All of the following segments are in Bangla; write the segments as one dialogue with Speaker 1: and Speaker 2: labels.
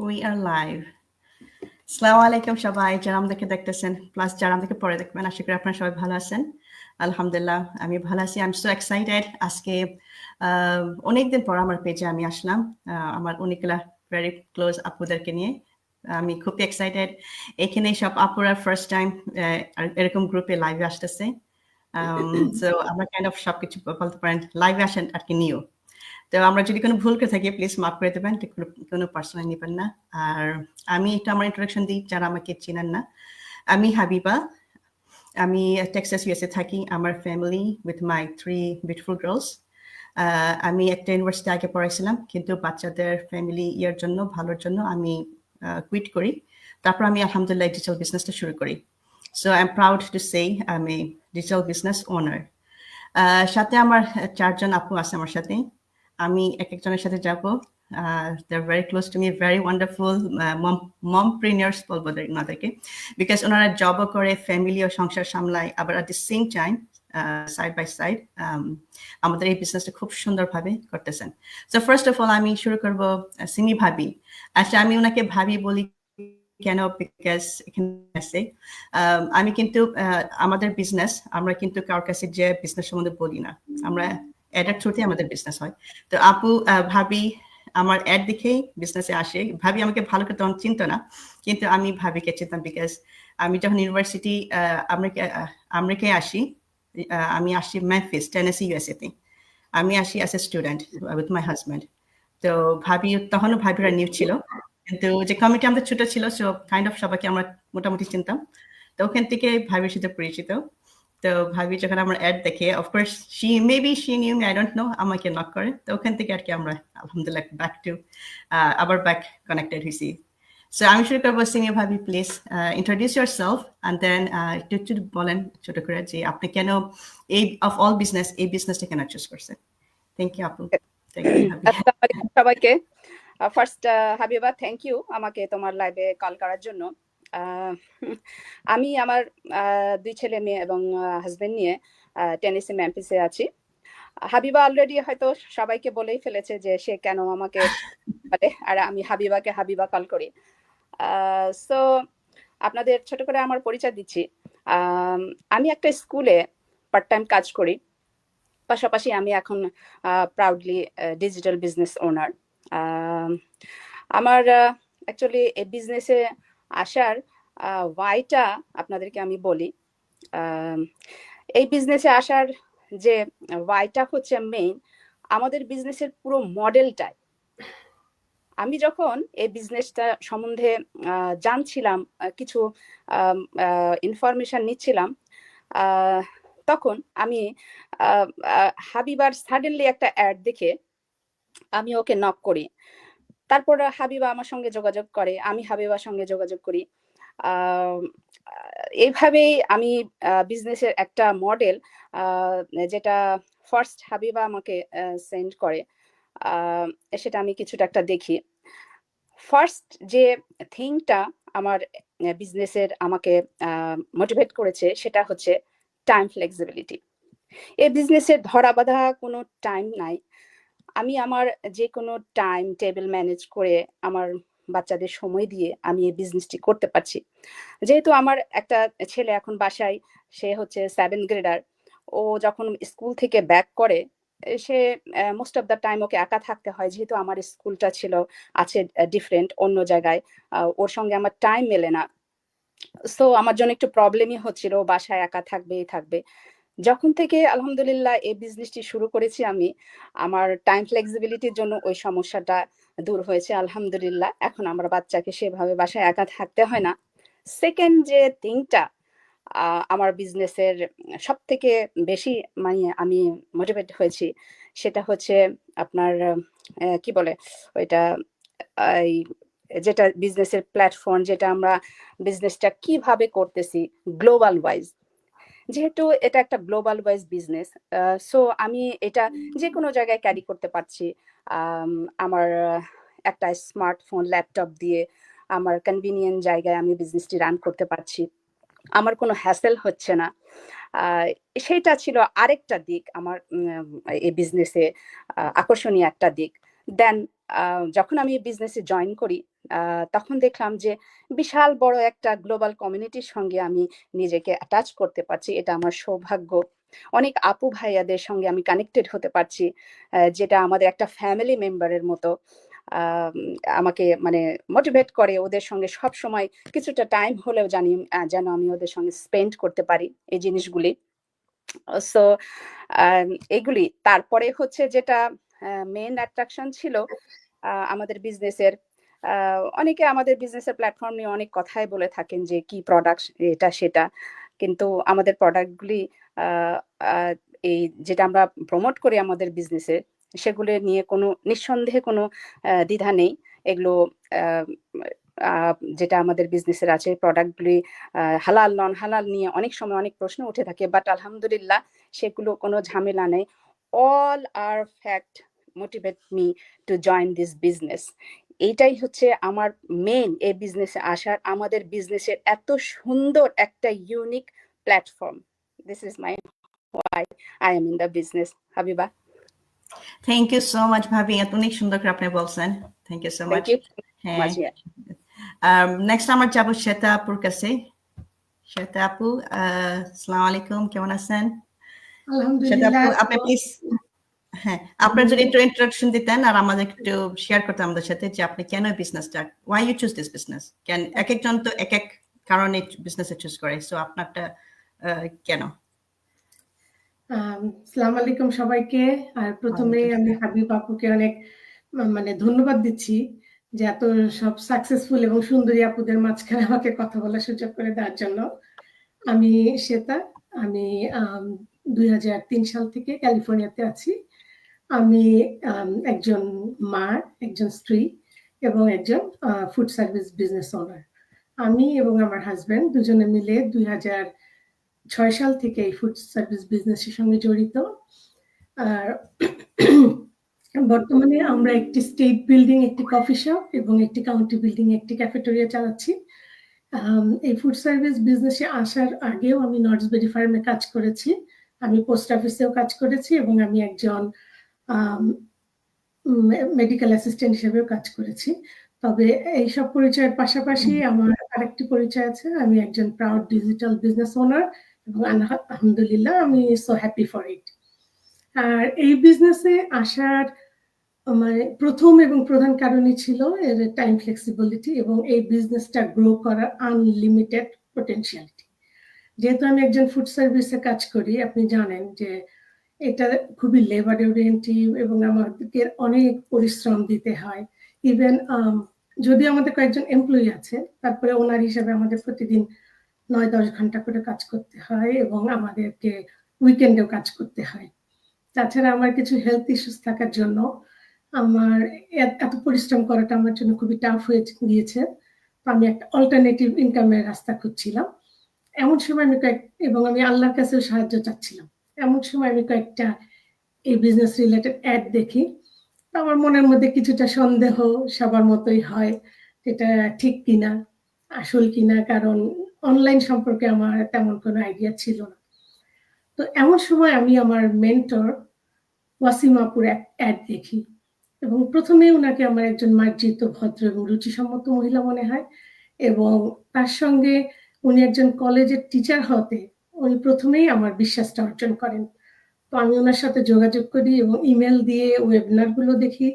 Speaker 1: We are live. আসসালামু আলাইকুম সবাই যারা আমাদেরকে দেখতেছেন প্লাস যারা আমাদেরকে পরে দেখবেন আশা করি আপনারা সবাই ভালো আছেন আলহামদুলিল্লাহ আমি ভালো আছি আই এম সো এক্সাইটেড আজকে অনেকদিন পর আমার পেজে আমি আসলাম আমার অনেকগুলা ভেরি ক্লোজ আপুদেরকে নিয়ে আমি খুব এক্সাইটেড এখানে সব আপুরা ফার্স্ট টাইম এরকম গ্রুপে লাইভে আসতেছে সো আমরা কাইন্ড অফ সবকিছু বলতে পারেন লাইভে আসেন আর কি নিও তো আমরা যদি কোনো ভুল করে থাকি প্লিজ মাফ করে দেবেন কোনো পার্সোনাল নেবেন না আর আমি একটু আমার ইন্ট্রোডাকশন দিই যারা আমাকে চেনেন না আমি হাবিবা আমি টেক্সাস ইউএসএ থাকি আমার family with my 3 beautiful girls আমি একটা ইউনিভার্সিটি আগে পড়াইছিলাম কিন্তু বাচ্চাদের ফ্যামিলি ইয়ার জন্য ভালোর জন্য আমি কুইট করি তারপর আমি আলহামদুলিল্লাহ ডিজিটাল বিজনেসটা শুরু করি so I am proud to say I M A digital business owner সাথে আমার 4 জন আপু আছে আমার সাথে আমি একজনের সাথে যাব they're very close to me very wonderful mompreneurs বলবো ওনাদেরকে বিকজ ওনারা জবও করে ফ্যামিলি ও সংসার সামলায় আবার at the same time side by side আমাদের এই বিজনেসটা খুব সুন্দরভাবে করতেছেন সো ফার্স্ট অফ অল আমি শুরু করব সিমি ভাবি আচ্ছা আমি ওনাকে ভাবি বলি কেন বিকজ এখানে আছে আমি কিন্তু আমাদের বিজনেস আমরা কিন্তু কারোর কাছে যে বিজনেস সম্বন্ধে বলি না আমরা অ্যাডের থ্রুতে আমাদের বিজনেস হয় তো আপু ভাবি আমার অ্যাড দেখেই বিজনেসে আসে ভাবি আমাকে ভালো করে তখন চিনতো না কিন্তু আমি ভাবিকে চিনতাম বিকজ আমি যখন ইউনিভার্সিটি আমেরিকায় আসি আমি আসি মেমফিস টেনেসি ইউএসএতে আমি আসি as a student with my husband তো ভাবি তখনও ভাবিরা নিউ ছিল কিন্তু যে কমিটি আমাদের ছোট ছিল সো কাইন্ড অফ সবাইকে আমরা মোটামুটি চিনতাম তো ওখান থেকে ভাবির সাথে পরিচিত তো ভাবি যখন আমার অ্যাড দেখে of course she new me I don't know আমাকে নক করে তো ওখান থেকে আর কি আমরা আলহামদুলিল্লাহ আবার ব্যাক কানেক্টেড হয়েছি সো আমি শুরু করবো সিনিয়র ভাবি please introduce yourself and then একটু বলেন ছোট করে যে আপনি কেন এই অফ অল বিজনেস এই বিজনেসটা কেন চুজ করছেন থ্যাংক ইউ আপু
Speaker 2: সবাইকে ফার্স্ট হাবিবা থ্যাংক ইউ আমাকে তোমার লাইভে কল করার জন্য আমি আমার 2 ছেলে মেয়ে এবং হাজবেন্ড নিয়ে টেনেসি মেমফিসে আছি হাবিবা অলরেডি হয়তো সবাইকে বলেই ফেলেছে যে সে কেন আমাকে বলে আর আমি হাবিবাকে হাবিবা কল করি সো আপনাদের ছোট করে আমার পরিচয় দিচ্ছি আমি একটা স্কুলে পার্ট টাইম কাজ করি পাশাপাশি আমি এখন প্রাউডলি ডিজিটাল বিজনেস ওনার আমার অ্যাকচুয়ালি এই বিজনেসে আসার ওয়াইটা আপনাদেরকে আমি বলি এই বিজনেসে আসার যে ওয়াইটা হচ্ছে মেইন আমাদের বিজনেসের পুরো মডেলটাই আমি যখন এই বিজনেসটা সম্বন্ধে জানছিলাম কিছু ইনফরমেশন নিচ্ছিলাম তখন আমি হাবিবার সাডেনলি একটা অ্যাড দেখে আমি ওকে নক করি তারপর হাবিবা আমার সঙ্গে যোগাযোগ করে আমি হাবিবার সঙ্গে যোগাযোগ করি এইভাবেই আমি বিজনেসের একটা মডেল যেটা ফার্স্ট হাবিবা আমাকে সেন্ড করে সেটা আমি কিছুটা একটা দেখি ফার্স্ট যে থিংটা আমার বিজনেসের আমাকে মোটিভেট করেছে সেটা হচ্ছে টাইম ফ্লেক্সিবিলিটি এই বিজনেসের ধরা বাঁধা কোনো টাইম নাই আমি আমার যে কোনো টাইম টেবিল ম্যানেজ করে আমার বাচ্চাদের সময় দিয়ে আমি এই বিজনেসটি করতে পারছি যেহেতু আমার একটা ছেলে এখন বাসায় সে হচ্ছে 7th গ্রেডার ও যখন স্কুল থেকে ব্যাক করে সে মোস্ট অফ দ্য টাইম ওকে একা থাকতে হয় যেহেতু আমার স্কুলটা আছে ডিফারেন্ট অন্য জায়গায় ওর সঙ্গে আমার টাইম মেলে না সো আমার জন্য একটু প্রবলেমই হচ্ছিল বাসায় একা থাকবে যখন থেকে আলহামদুলিল্লাহ এই বিজনেসটি শুরু করেছি আমি আমার টাইম ফ্লেক্সিবিলিটির জন্য ওই সমস্যাটা দূর হয়েছে আলহামদুলিল্লাহ এখন আমার বাচ্চাকে সেভাবে বাসায় একা থাকতে হয় না সেকেন্ড যে থিংটা আমার বিজনেসের সব থেকে বেশি মানে আমি মোটিভেট হয়েছি সেটা হচ্ছে আপনার কি বলে ওইটা যেটা বিজনেসের প্ল্যাটফর্ম যেটা আমরা বিজনেসটা কিভাবে করতেছি গ্লোবাল ওয়াইজ যেহেতু এটা একটা গ্লোবাল ওয়াইজ বিজনেস সো আমি এটা যে কোনো জায়গায় ক্যারি করতে পারছি আমার একটা স্মার্টফোন ল্যাপটপ দিয়ে আমার কনভিনিয়েন্ট জায়গায় আমি বিজনেসটি রান করতে পারছি আমার কোনো হ্যাসেল হচ্ছে না সেটা ছিল আরেকটা দিক আমার এই বিজনেসে আকর্ষণীয় একটা দিক দেন যখন আমি বিজনেসে জয়েন করি তখন দেখলাম যে বিশাল বড় একটা গ্লোবাল কমিউনিটির সঙ্গে আমি নিজেকে অ্যাটাচ করতে পারছি, এটা আমার সৌভাগ্য। অনেক আপু ভাইয়াদের সঙ্গে আমি কানেক্টেড হতে পারছি, যেটা আমাদের একটা ফ্যামিলি মেম্বারের মতো। আম, আমাকে মানে মোটিভেট করে, ওদের সঙ্গে সব সময় কিছুটা টাইম হলেও যেন আমি ওদের সঙ্গে স্পেন্ড করতে পারি এই জিনিসগুলি। সো এগুলি তারপরে হচ্ছে যেটা মেন অ্যাট্রাকশন ছিল আমাদের বিজনেসের। অনেকে আমাদের বিজনেসের প্ল্যাটফর্ম নিয়ে অনেক কথাই বলে থাকেন যে কি প্রোডাক্ট এটা সেটা, কিন্তু আমাদের প্রোডাক্টগুলি এই যেটা আমরা প্রমোট করি আমাদের বিজনেসে, সেগুলো নিয়ে কোনো নিঃসন্দেহে কোনো দ্বিধা নেই। এগুলো আহ, যেটা আমাদের বিজনেসের আছে প্রোডাক্টগুলি হালাল নন হালাল নিয়ে অনেক সময় অনেক প্রশ্ন উঠে থাকে, বাট আলহামদুলিল্লাহ সেগুলো কোনো ঝামেলা নেই। All are fact motivate me to join this business. এইটাই হচ্ছে আমার মেন এই বিজনেসে আসার, আমাদের বিজনেসের এত সুন্দর একটা unique platform. This is my why I am in the business. Habiba,
Speaker 1: thank you so much ভাবি, এত অনেক সুন্দর করে আপনি বলছেন। Thank you so much.
Speaker 2: Thank you
Speaker 1: হ্যাঁ,
Speaker 2: মাঝিয়া।
Speaker 1: নেক্সট আমার যাবো শ্বেতা আপুর কাছে। শ্বেতা আপু, আসসালামু আলাইকুম, কেমন আছেন? শ্বেতা
Speaker 3: আলহামদুলিল্লাহ।
Speaker 1: আপু, আপনি প্লিজ, হ্যাঁ, আপনার যদি একটু ইন্ট্রোডাকশন দিতেন আর আমাদের একটু শেয়ার করতেন আমাদের সাথে যে আপনি কেন বিজনেসটা, why you choose this business, কেন এক একজন তো এক এক কারণে বিজনেসে চুজ করে, সো আপনারটা কেন?
Speaker 3: আসসালামু আলাইকুম সবাইকে। আর প্রথমে আমি হাবিব আপুকে অনেক মানে ধন্যবাদ দিচ্ছি যে এত সব সাকসেসফুল এবং সুন্দরী আপুদের মাঝখানে আমাকে কথা বলার সুযোগ করে দেওয়ার জন্য। আমি শ্বেতা, আমি 2003 সাল থেকে ক্যালিফোর্নিয়াতে আছি। আমি একজন মা, একজন স্ত্রী এবং একজন ফুড সার্ভিস বিজনেস ওনার। আমি এবং আমার হাজবেন্ড দুজনে মিলে 2006 সাল থেকে এই ফুড সার্ভিস বিজনেসের সঙ্গে জড়িত। আর বর্তমানে আমরা একটি স্টেট বিল্ডিং, একটি কফি শপ এবং একটি কাউন্টি বিল্ডিং, একটি ক্যাফেটেরিয়া চালাচ্ছি। এই ফুড সার্ভিস বিজনেসে আসার আগেও আমি নর্থসবেরি ফার্মে কাজ করেছি, আমি পোস্ট অফিসেও কাজ করেছি এবং আমি একজন মেডিকেল অ্যাসিস্ট্যান্ট হিসেবেও কাজ করেছি। তবে এইসব পরিচয়ের পাশাপাশি আমার আরেকটি পরিচয় আছে, আমি একজন প্রাউড ডিজিটাল বিজনেস ওনার এবং আলহামদুলিল্লাহ আমি সো হ্যাপি ফর ইট। আর এই বিজনেসে আসার মানে প্রথম এবং প্রধান কারণই ছিল এর টাইম ফ্লেক্সিবিলিটি এবং এই বিজনেসটা গ্রো করার আনলিমিটেড পটেনশিয়ালিটি। যেহেতু আমি একজন ফুড সার্ভিসে কাজ করি, আপনি জানেন যে এটা খুবই লেবার ওরিয়েন্টিভ এবং আমাদেরকে অনেক পরিশ্রম দিতে হয়। ইভেন যদি আমাদের কয়েকজন এমপ্লয়ি আছে, তারপরে ওনার হিসেবে আমাদের প্রতিদিন 9-10 ঘন্টা করে কাজ করতে হয় এবং আমাদেরকে উইকেন্ডেও কাজ করতে হয়। তাছাড়া আমার কিছু হেলথ ইস্যুস থাকার জন্য আমার এত পরিশ্রম করাটা আমার জন্য খুবই টাফ হয়ে গিয়েছে। তো আমি একটা অল্টারনেটিভ ইনকামের রাস্তা খুঁজছিলাম। এমন সময় এবং আমি আল্লাহর কাছেও সাহায্য চাচ্ছিলাম। এমন সময় আমি কয়েকটা এই বিজনেস রিলেটেড অ্যাড দেখি। আমার মনের মধ্যে কিছুটা সন্দেহ সবার মতোই হয়, এটা ঠিক কিনা, আসল কিনা, কারণ অনলাইন সম্পর্কে আমার তেমন কোনো আইডিয়া ছিল না। তো এমন সময় আমি আমার মেন্টর ওয়াসিম আপুর অ্যাড দেখি এবং প্রথমে ওনাকে আমার একজন মার্জিত, ভদ্র এবং রুচিসম্মত মহিলা মনে হয় এবং তার সঙ্গে উনি একজন কলেজের টিচার হতে উনি প্রথমেই আমার বিশ্বাসটা অর্জন করেন। তো আমি ওনার সাথে যোগাযোগ করি এবং ইমেল দিয়ে ওয়েবিনারগুলো দেখি।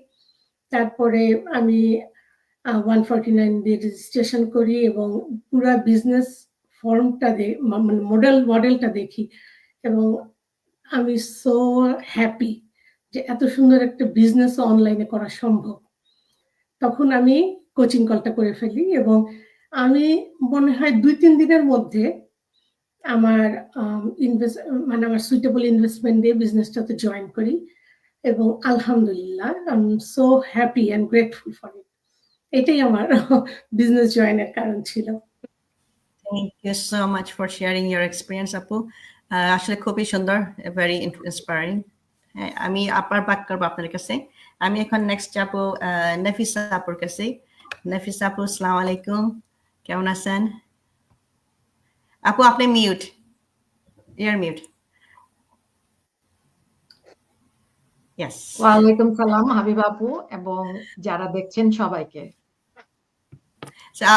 Speaker 3: তারপরে আমি 149 দিয়ে রেজিস্ট্রেশন করি এবং পুরো বিজনেস ফর্মটা মানে মডেলটা দেখি এবং আমি সো হ্যাপি যে এত সুন্দর একটা বিজনেস অনলাইনে করা সম্ভব। তখন আমি কোচিং কলটা করে ফেলি এবং আমি মনে হয় 2-3 দিনের মধ্যে আমার মানে আমার সুইটেবল ইনভেস্টমেন্ট দিয়ে বিজনেসটাতে জয়েন করি এবং আলহামদুলিল্লাহ I am so happy and grateful for it. এটাই আমার বিজনেস জয়েনের কারণ ছিল।
Speaker 1: Thank you so much for sharing your experience আপু, আসলে খুবই সুন্দর, ভেরি ইন্সপায়ারিং। হ্যাঁ, আমি আবার বাক করবো আপনার কাছে। আমি এখন নেক্সট যাবো নফিসা আপুর কাছে। নফিসা আপু, আসসালামু আলাইকুম, কেমন আছেন? আপু আপনি মিউট, ইয়ার মিউট। ইয়েস,
Speaker 4: ওয়ালাইকুম সালাম হাবিব আপু এবং যারা দেখছেন সবাইকে।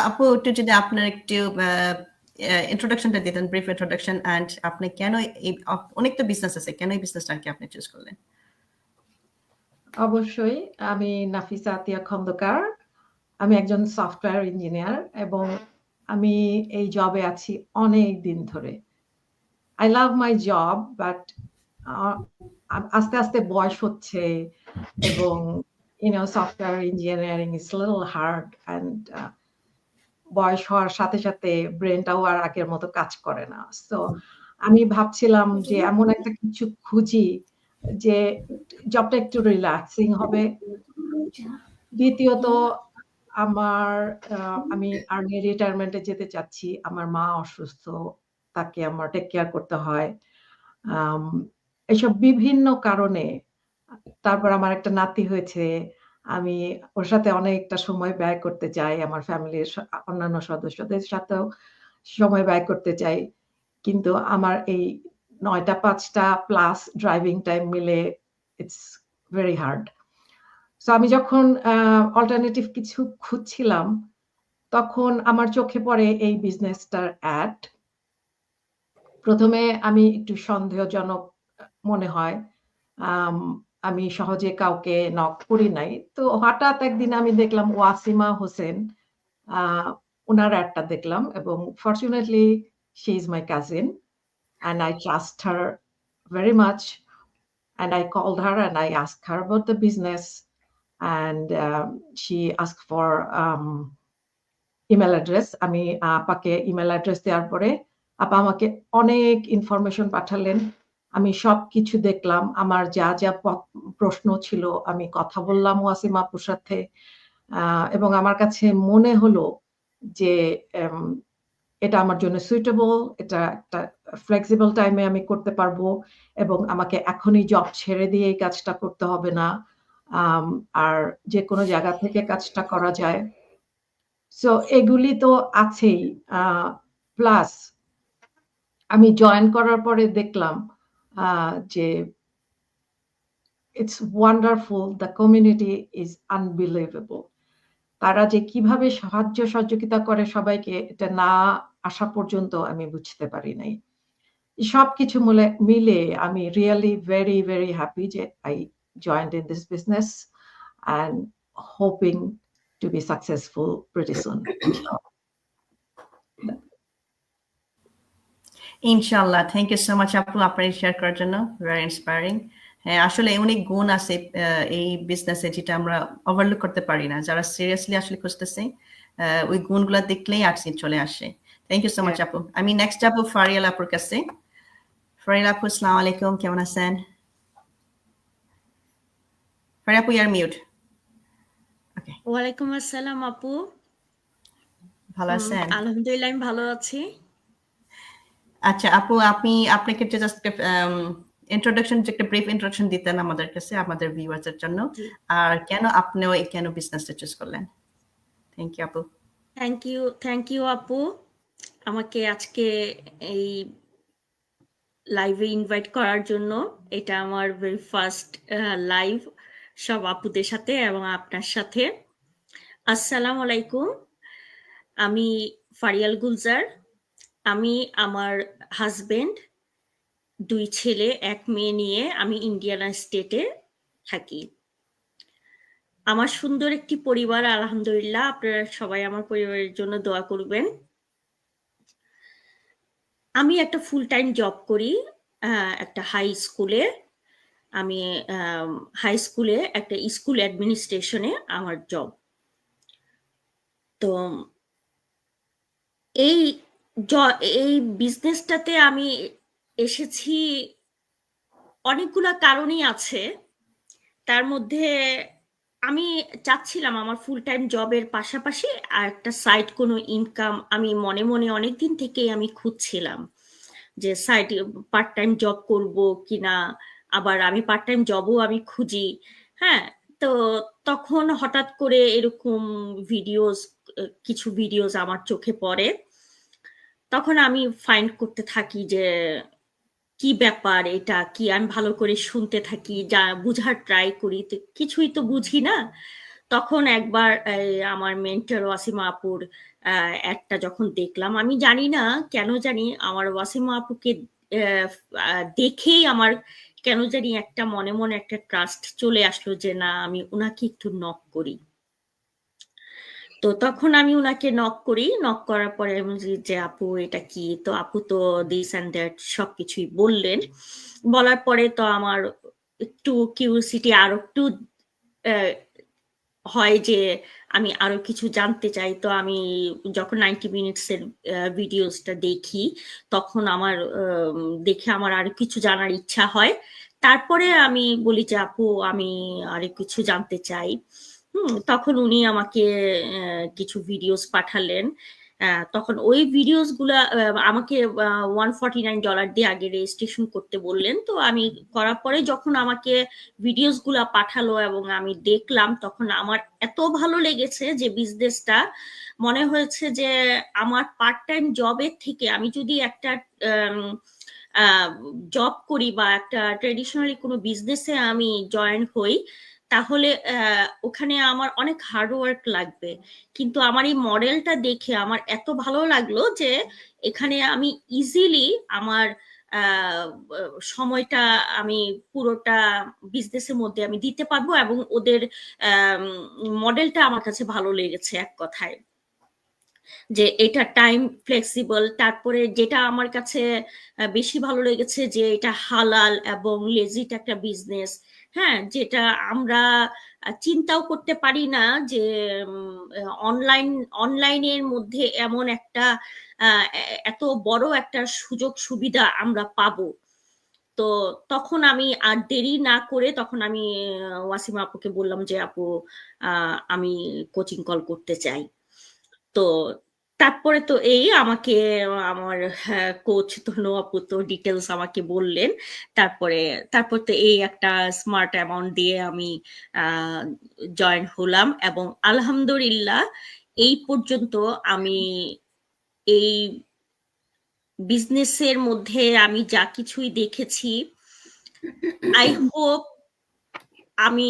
Speaker 1: আপু একটু যদি আপনার একটু ইন্ট্রোডাকশনটা দিতেন, ব্রিফ ইন্ট্রোডাকশন, অ্যান্ড আপনি কেন এই অনেক তো বিজনেস আছে, কেন এই বিজনেসটা আর কি আপনি চুজ করলেন?
Speaker 4: অবশ্যই, আমি নাফিসা আতিয়া খন্দকার। আমি একজন সফটওয়্যার ইঞ্জিনিয়ার এবং আমি এই জবে আছি অনেক দিন ধরে। I love my job, but আস্তে আস্তে বয়স হচ্ছে এবং software engineering is little hard, and বয়স হওয়ার সাথে সাথে ব্রেনটাও আর আগের মতো কাজ করে না। সো আমি ভাবছিলাম যে এমন একটা কিছু খুঁজি যে জবটা একটু রিল্যাক্সিং হবে। দ্বিতীয়ত আমি আর্লি রিটায়ারমেন্টে যেতে চাচ্ছি। আমার মা অসুস্থ, তাকে আমার টেক কেয়ার করতে হয়। এসব বিভিন্ন কারণে। তারপর আমার একটা নাতি হয়েছে, আমি ওর সাথে অনেকটা সময় ব্যয় করতে চাই, আমার ফ্যামিলির অন্যান্য সদস্যদের সাথেও সময় ব্যয় করতে চাই। কিন্তু আমার এই ৯টা ৫টা প্লাস ড্রাইভিং টাইম মিলে ইটস ভেরি হার্ড। সো আমি যখন অল্টারনেটিভ কিছু খুঁজছিলাম, তখন আমার চোখে পড়ে এই বিজনেসটার অ্যাড। প্রথমে আমি একটু সন্দেহজনক মনে হয়, আমি সহজে কাউকে নক করি নাই। তো হঠাৎ একদিন আমি দেখলাম ওয়াসিমা হোসেন, ওনার অ্যাডটা দেখলাম, এবং fortunately she is my cousin and I trust her very much. And I called her and I asked her about the business, and she asked for email address. আমি আপাকে ইমেল অ্যাড্রেস দেওয়ার পরে আপা আমাকে অনেক ইনফরমেশন পাঠালেন। আমি সবকিছু দেখলাম, আমার যা যা প্রশ্ন ছিল আমি কথা বললাম ওয়াসিম আপুর সাথে, এবং আমার কাছে মনে হলো যে এটা আমার জন্য সুইটেবল, এটা একটা ফ্লেক্সিবল টাইমে আমি করতে পারবো এবং আমাকে এখনই জব ছেড়ে দিয়ে এই কাজটা করতে হবে না, আর যে কোনো জায়গা থেকে কাজটা করা যায়। সো এগুলি তো আছেই, প্লাস আমি জয়েন করার পরে দেখলাম যে it's wonderful, the community is unbelievable. তারা যে কিভাবে সাহায্য সহযোগিতা করে সবাইকে, এটা না আসা পর্যন্ত আমি বুঝতে পারি নাই। সবকিছু মিলে আমি রিয়েলি ভেরি ভেরি হ্যাপি যে I joined in this business and hoping to be successful pretty soon.
Speaker 1: ইনশাআল্লাহ। থ্যাংক ইউ সো মাচ আপু আপনার শেয়ার করার জন্য, ভেরি ইন্সপায়ারিং। হ্যাঁ, আসলে অনেক গুণ আছে এই বিজনেসে যেটা আমরা ওভারলুক করতে পারি না। যারা সিরিয়াসলি আসলে খুঁজতেছে ওই গুণগুলো দেখলেই আকসিড চলে আসে। থ্যাংক ইউ সো মাচ আপু। আমি নেক্সট আপু ফারিয়াল আপুর কাছে। ফারিয়াল আপু, আসসালামু আলাইকুম, কেমন আছেন? ফারিয়াল আপু, ইউ আর মিউট। ওকে,
Speaker 5: ওয়ালাইকুম আসসালাম আপু।
Speaker 1: ভালো আছেন?
Speaker 5: আলহামদুলিল্লাহ, আমি ভালো আছি।
Speaker 1: আচ্ছা আপু, আপনাকে জাস্ট ইন্ট্রোডাকশন, যে একটা ব্রিফ ইন্ট্রোডাকশন দিতেন আমাদের কাছে, আমাদের ভিউয়ার্সের জন্য, আর কেন আপনিও এই কেন বিজনেসটা চুজ করলেন? থ্যাংক ইউ আপু।
Speaker 5: থ্যাংক ইউ আপু, আমাকে আজকে এই লাইভে ইনভাইট করার জন্য। এটা আমার ভেরি ফার্স্ট লাইভ সব আপুদের সাথে এবং আপনার সাথে। আসসালামু আলাইকুম, আমি ফারিয়াল গুলজার। আমি আমার হাজবেন্ড, 2 ছেলে 1 মেয়ে নিয়ে আমি ইন্ডিয়ানা স্টেটে থাকি। আমার সুন্দর একটি পরিবার, আলহামদুলিল্লাহ। আপনারা সবাই আমার পরিবারের জন্য দোয়া করবেন। আমি একটা ফুল টাইম জব করি একটা হাই স্কুলে। আমি হাই স্কুলে একটা স্কুল অ্যাডমিনিস্ট্রেশনে আমার জব। তো এই বিজনেসটাতে আমি এসেছি, অনেকগুলা কারণই আছে। তার মধ্যে আমি চাচ্ছিলাম আমার ফুল টাইম জবের পাশাপাশি আর একটা সাইড কোনো ইনকাম আমি মনে মনে অনেকদিন থেকেই আমি খুঁজছিলাম যে সাইড পার্ট টাইম জব করব কিনা। আবার আমি পার্ট টাইম জবও আমি খুঁজি। হ্যাঁ, তো তখন হঠাৎ করে এরকম কিছু ভিডিওস আমার চোখে পড়ে। তখন আমি ফাইন্ড করতে থাকি যে কি ব্যাপার, এটা কি। আমি ভালো করে শুনতে থাকি, যা বুঝার ট্রাই করি, তো কিছুই তো বুঝি না। তখন একবার আমার মেন্টর ওয়াসিমা আপুর একটা যখন দেখলাম, আমি জানি না কেন জানি আমার ওয়াসিমা আপুকে দেখেই আমার কেন জানি একটা মনে মনে একটা ট্রাস্ট চলে আসলো যে না, আমি ওনাকে একটু নক করি। তো তখন আমি উনাকে নক করি, নক করার পরে আমি বলছি যে আপু এটা কি, তো আপু তো দিস অ্যান্ড দ্যাট সবকিছুই বললেন। বলার পরে তো আমার একটু কিউরিসিটি আরো একটু আহ, হয় যে আমি আরো কিছু জানতে চাই। তো আমি যখন 90 মিনিটস এর ভিডিওসটা দেখি, তখন আমার দেখে আমার আরো কিছু জানার ইচ্ছা হয়। তারপরে আমি বলি যে আপু আমি আরো কিছু জানতে চাই। তখন উনি আমাকে কিছু ভিডিওস পাঠালেন। তখন ওই ভিডিওস গুলা আমাকে $149 দিয়ে আগে রেজিস্ট্রেশন করতে বললেন। তো আমি করার পরে যখন আমাকে ভিডিওস গুলা পাঠালো এবং আমি দেখলাম, তখন আমার এত ভালো লেগেছে যে বিজনেসটা মনে হয়েছে যে আমার পার্ট টাইম জবের থেকে আমি যদি একটা জব করি বা একটা ট্রেডিশনালি কোনো বিজনেসে আমি জয়েন হই, তাহলে ওখানে আমার অনেক হার্ড ওয়ার্ক লাগবে। কিন্তু আমার এই মডেলটা দেখে আমার এত ভালো লাগলো যে এখানে আমি ইজিলি আমার সময়টা আমি পুরোটা বিজনেসের মধ্যে আমি দিতে পারবো, এবং ওদের মডেলটা আমার কাছে ভালো লেগেছে এক কথায়, যে এটা টাইম ফ্লেক্সিবল। তারপরে যেটা আমার কাছে বেশি ভালো লেগেছে যে এটা হালাল এবং লেজিট একটা বিজনেস। হ্যাঁ, যেটা আমরা চিন্তাও করতে পারি না যে অনলাইনের মধ্যে এমন একটা এত বড় একটা সুযোগ সুবিধা আমরা পাবো। তো তখন আমি আর দেরি না করে তখন আমি ওয়াসিমা আপুকে বললাম যে আপু আমি কোচিং কল করতে চাই। তো তারপরে তো এই আমাকে আমার কোচ তনু আপু তো ডিটেলস আমাকে বললেন। তারপরে তারপর তো এই একটা স্মার্ট অ্যামাউন্ট দিয়ে আমি জয়েন হলাম, এবং আলহামদুলিল্লাহ এই পর্যন্ত আমি এই বিজনেসের মধ্যে আমি যা কিছুই দেখেছি, আই হোপ আমি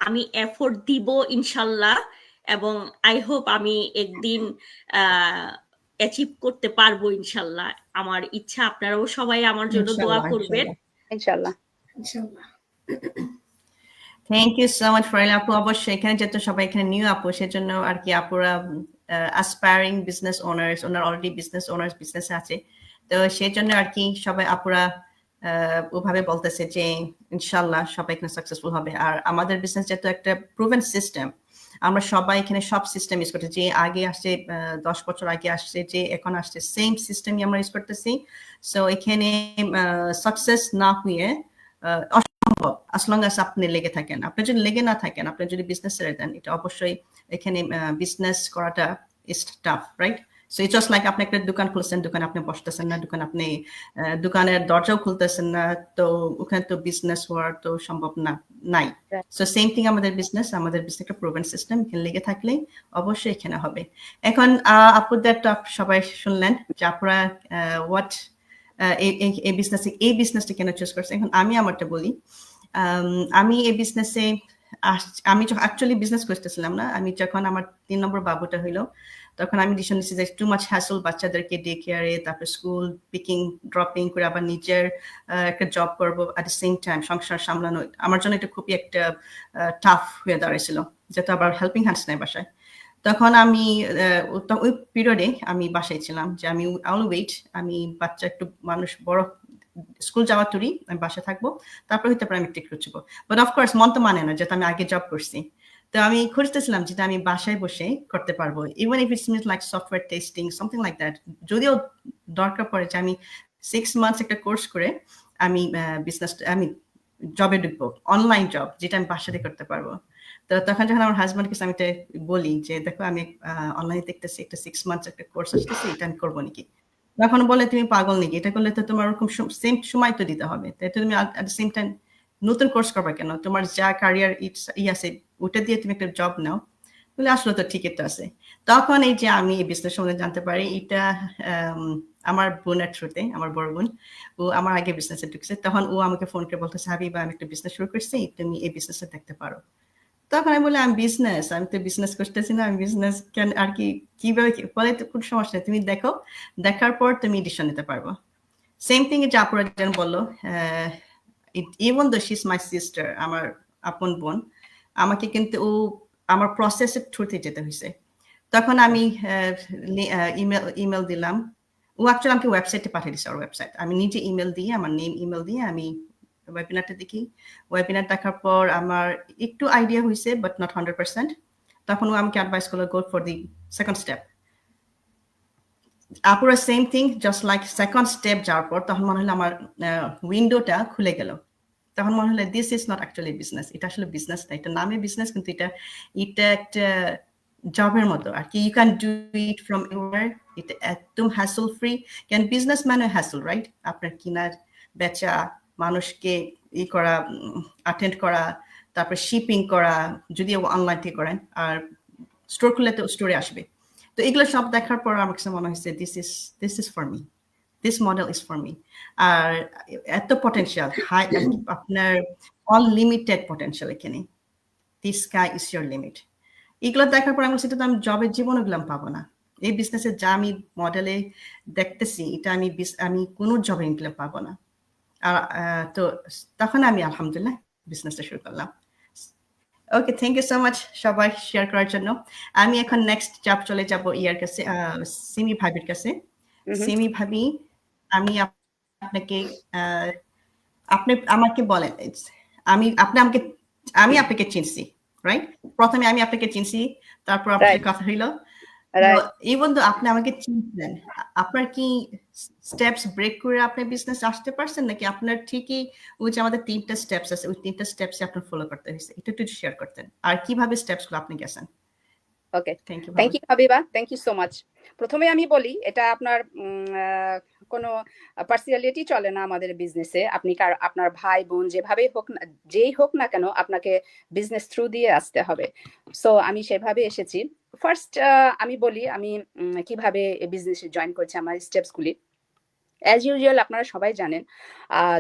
Speaker 5: আমি এফোর্ট দিব ইনশাল্লাহ, এবং আই হোপ আমি একদিন অ্যাচিভ করতে পারবো ইনশাল্লাহ। আমার ইচ্ছা আপনারাও সবাই আমার জন্য দোয়া
Speaker 1: ইনশাল্লাহ
Speaker 5: করবেন।
Speaker 2: ইনশাল্লাহ।
Speaker 3: ইনশাআল্লাহ।
Speaker 1: থ্যাংক ইউ সো মাচ ফরাইল আপু। অবশ্যই এখানে যেহেতু সবাই এখানে নিউ আপু, সেজন্য আর কি আপুরা অ্যাসপায়ারিং বিজনেস ওনার্স, ওনার অলরেডি বিজনেস ওনার্স বিজনেসে আছে, তো সেই জন্য আর কি সবাই আপুরা ওভাবে বলতেছে যে ইনশাল্লাহ সবাই এখানে সাকসেসফুল হবে। আর আমাদের বিজনেস যেহেতু একটা প্রুভেন সিস্টেম, আমরা সবাই এখানে সব সিস্টেম ইউজ করতেছি, যে আগে আসছে 10 বছর আগে আসছে, যে এখন আসছে, সেম সিস্টেমই আমরা ইউজ করতেছি। সো এখানে সাকসেস না হয়ে as long as আপনি লেগে থাকেন। আপনি যদি লেগে না থাকেন, আপনি যদি বিজনেস ছেড়ে দেন, এটা অবশ্যই এখানে বিজনেস করাটা is tough, right? So it's just like আপনি একটা দোকান খুলছেন, দোকানে আপনি বসতেছেন না, দোকান আপনি দোকানের দরজাও খুলতেছেন না, তো ওখানে তো বিজনেস হওয়ার তো সম্ভব না, নাই। সো সেম থিং আমাদের বিজনেস একটা প্রুভেন সিস্টেম, এখানে লেগে থাকলে অবশ্যই এখানে হবে। এখন আপুদের তো সবাই শুনলেন যে আপুরা হোয়াট এই বিজনেসটা কেন চুজ করছে। এখন আমি আমারটা বলি। আমি এই বিজনেসে আমি অ্যাকচুয়ালি বিজনেস করতেছিলাম না। আমি যখন আমার 3 নম্বর বাবুটা হইলো, তখন আমি ডিসিশন নিয়েছি যে টু মাচ হ্যাসল বাচ্চাদেরকে ডে কেয়ারে, তারপর স্কুল পিকিং ড্রপিং করে আবার নিজের একটা জব করবো, অ্যাট দ্য সেম টাইম সংসার সামলানো আমার জন্য এটা খুবই একটা টাফ হয়ে দাঁড়িয়েছিল, যেহেতু আবার হেল্পিং হ্যান্ডস নেই বাসায়। তখন আমি ওই পিরিয়ডে আমি বাসায় ছিলাম, যে আমি ওয়েট, আমি বাচ্চা একটু মানুষ বড় স্কুল যাওয়া তুরি আমি বাসায় থাকবো, তারপর হইতে পারে আমি টেক করবো। বাট অফকোর্স মন তো মানে না, যেহেতু আমি আগে জব করছি। তো আমি খুঁজতেছিলাম যেটা আমি বাসায় বসে করতে পারবো, even if it's means like software testing, something like that. যদিও দরকার পড়ে যে আমি 6 মান্থস একটা কোর্স করে আমি আমি জবে ঢুকবো, অনলাইন জব, যেটা আমি বাসাতে করতে পারবো। তো তখন যখন আমার হাজব্যান্ডকে আমি বলি যে দেখো আমি অনলাইনে দেখতেছি একটা 6 মান্থস একটা কোর্স আসতেছি, এটা আমি করবো নাকি? তখন বলে তুমি পাগল নাকি, এটা করলে তো তোমার ওরকম সেম সময় তো দিতে হবে, তাই তুমি অ্যাট দ্য সেম টাইম নতুন কোর্স করবা কেন? তোমার যা ক্যারিয়ার আছে ওটা দিয়ে তুমি একটা জব নাও। বলে আসলে তো ঠিক এটা আছে। তখন এই যে আমি এই বিজনেস সম্বন্ধে জানতে পারি, এটা আমার বোনের থ্রুতে, আমার বড় বোন, ও আমার আগে বিজনেসে ঢুকছে, তখন ও আমাকে ফোন করে বলতেছে হাবিবা আমি একটা বিজনেস শুরু করছি, তুমি এই বিজনেসে দেখতে পারো। তখন আমি বলি আমি তো বিজনেস করতেছি না, আমি বিজনেস কেন আর কি কিভাবে বলে, তো কোনো সমস্যা নেই, তুমি দেখো, দেখার পর তুমি ডিসিশন নিতে পারবো। সেম থিং যে আপুরা যেন বললো, even though she is my sister, আমার আপন বোন, আমাকে কিন্তু ও আমার প্রসেসের থ্রুতে যেতে হয়েছে। তখন আমি ইমেল দিলাম, ও অ্যাকচুয়ালি আমাকে ওয়েবসাইটে পাঠিয়ে দিচ্ছে, ওর ওয়েবসাইট, আমি নিজে ইমেল দিয়ে, আমার নেম ইমেল দিয়ে আমি ওয়েবিনারটা দেখি। ওয়েবিনার দেখার পর আমার একটু আইডিয়া হয়েছে, বাট নট 100%। তখন ও আমাকে অ্যাডভাইস করলো, go for the second step. আপুরা same thing, just like second step যাওয়ার পর তখন মনে হলো আমার উইন্ডোটা খুলে গেল। তখন মনে হলো this is not actually business, এটা আসলে বিজনেস না, এটা নামে বিজনেস, কিন্তু এটা একটা জবের মতো আর কি। You can do it from anywhere, এটা একদম হ্যাসল ফ্রি। ক্যান বিজনেস মানে হ্যাসল, রাইট? আপনার কিনার বেচা, মানুষকে করা, অ্যাটেন্ড করা, তারপর শিপিং করা, যদি অনলাইন থেকে করেন, আর স্টোর খুললে তো স্টোরে আসবে। তো এগুলো সব দেখার পর আমার কাছে মনে হয়েছে this is for me, this model is for me. আর এত পটেনশিয়াল, হাই, আপনার অনলিমিটেড পটেনশিয়াল এখানে, the sky is your limit. এগুলো দেখার পর আমি বলছি, এটা তো আমি জবের জীবনে গেলাম পাবো না। এই বিজনেসে যা আমি মডেলে দেখতেছি, এটা আমি কোনো জবে গেলে পাবো না। আর তো তখন আমি আলহামদুলিল্লাহ বিজনেসটা শুরু করলাম। ওকে, থ্যাংক ইউ সো মাচ সবাই শেয়ার করার জন্য। আমি এখন নেক্সট চাপ চলে যাব ইয়ার কাছে, সিমি ভাবির কাছে। সিমি ভাবি, আমি আপনাকে আপনি আমাকে বলেন, আমি আপনাকে চিনছি, রাইট? প্রথমে আমি আপনাকে চিনছি, তারপর আপনার কথা হইল। ইভেন তো আপনি আমাকে চিনছেন, আপনার কি স্টেপস ব্রেক করে আপনি বিজনেস আসতে পারছেন, নাকি আপনার ঠিকই ওই যে আমাদের 3টা স্টেপস আছে, ওই 3টা স্টেপসে আপনার ফলো করতে হয়েছে? একটু শেয়ার করতেন, আর কিভাবে স্টেপসগুলো আপনি গেছেন?
Speaker 2: Okay, thank you Habiba, thank you so much. প্রথমে আমি বলি, এটা আপনার কোনো পার্সিয়ালিটি চলে না আমাদের বিজনেসে। আপনি আপনার ভাই বোন যেভাবেই হোক না, যেই হোক না কেন, আপনাকে বিজনেস থ্রু দিয়ে আসতে হবে। সো আমি সেভাবে এসেছি। ফার্স্ট আমি বলি আমি কিভাবে বিজনেসে জয়েন করেছি, আমার স্টেপসগুলি। অ্যাজ ইউজুয়াল আপনারা সবাই জানেন,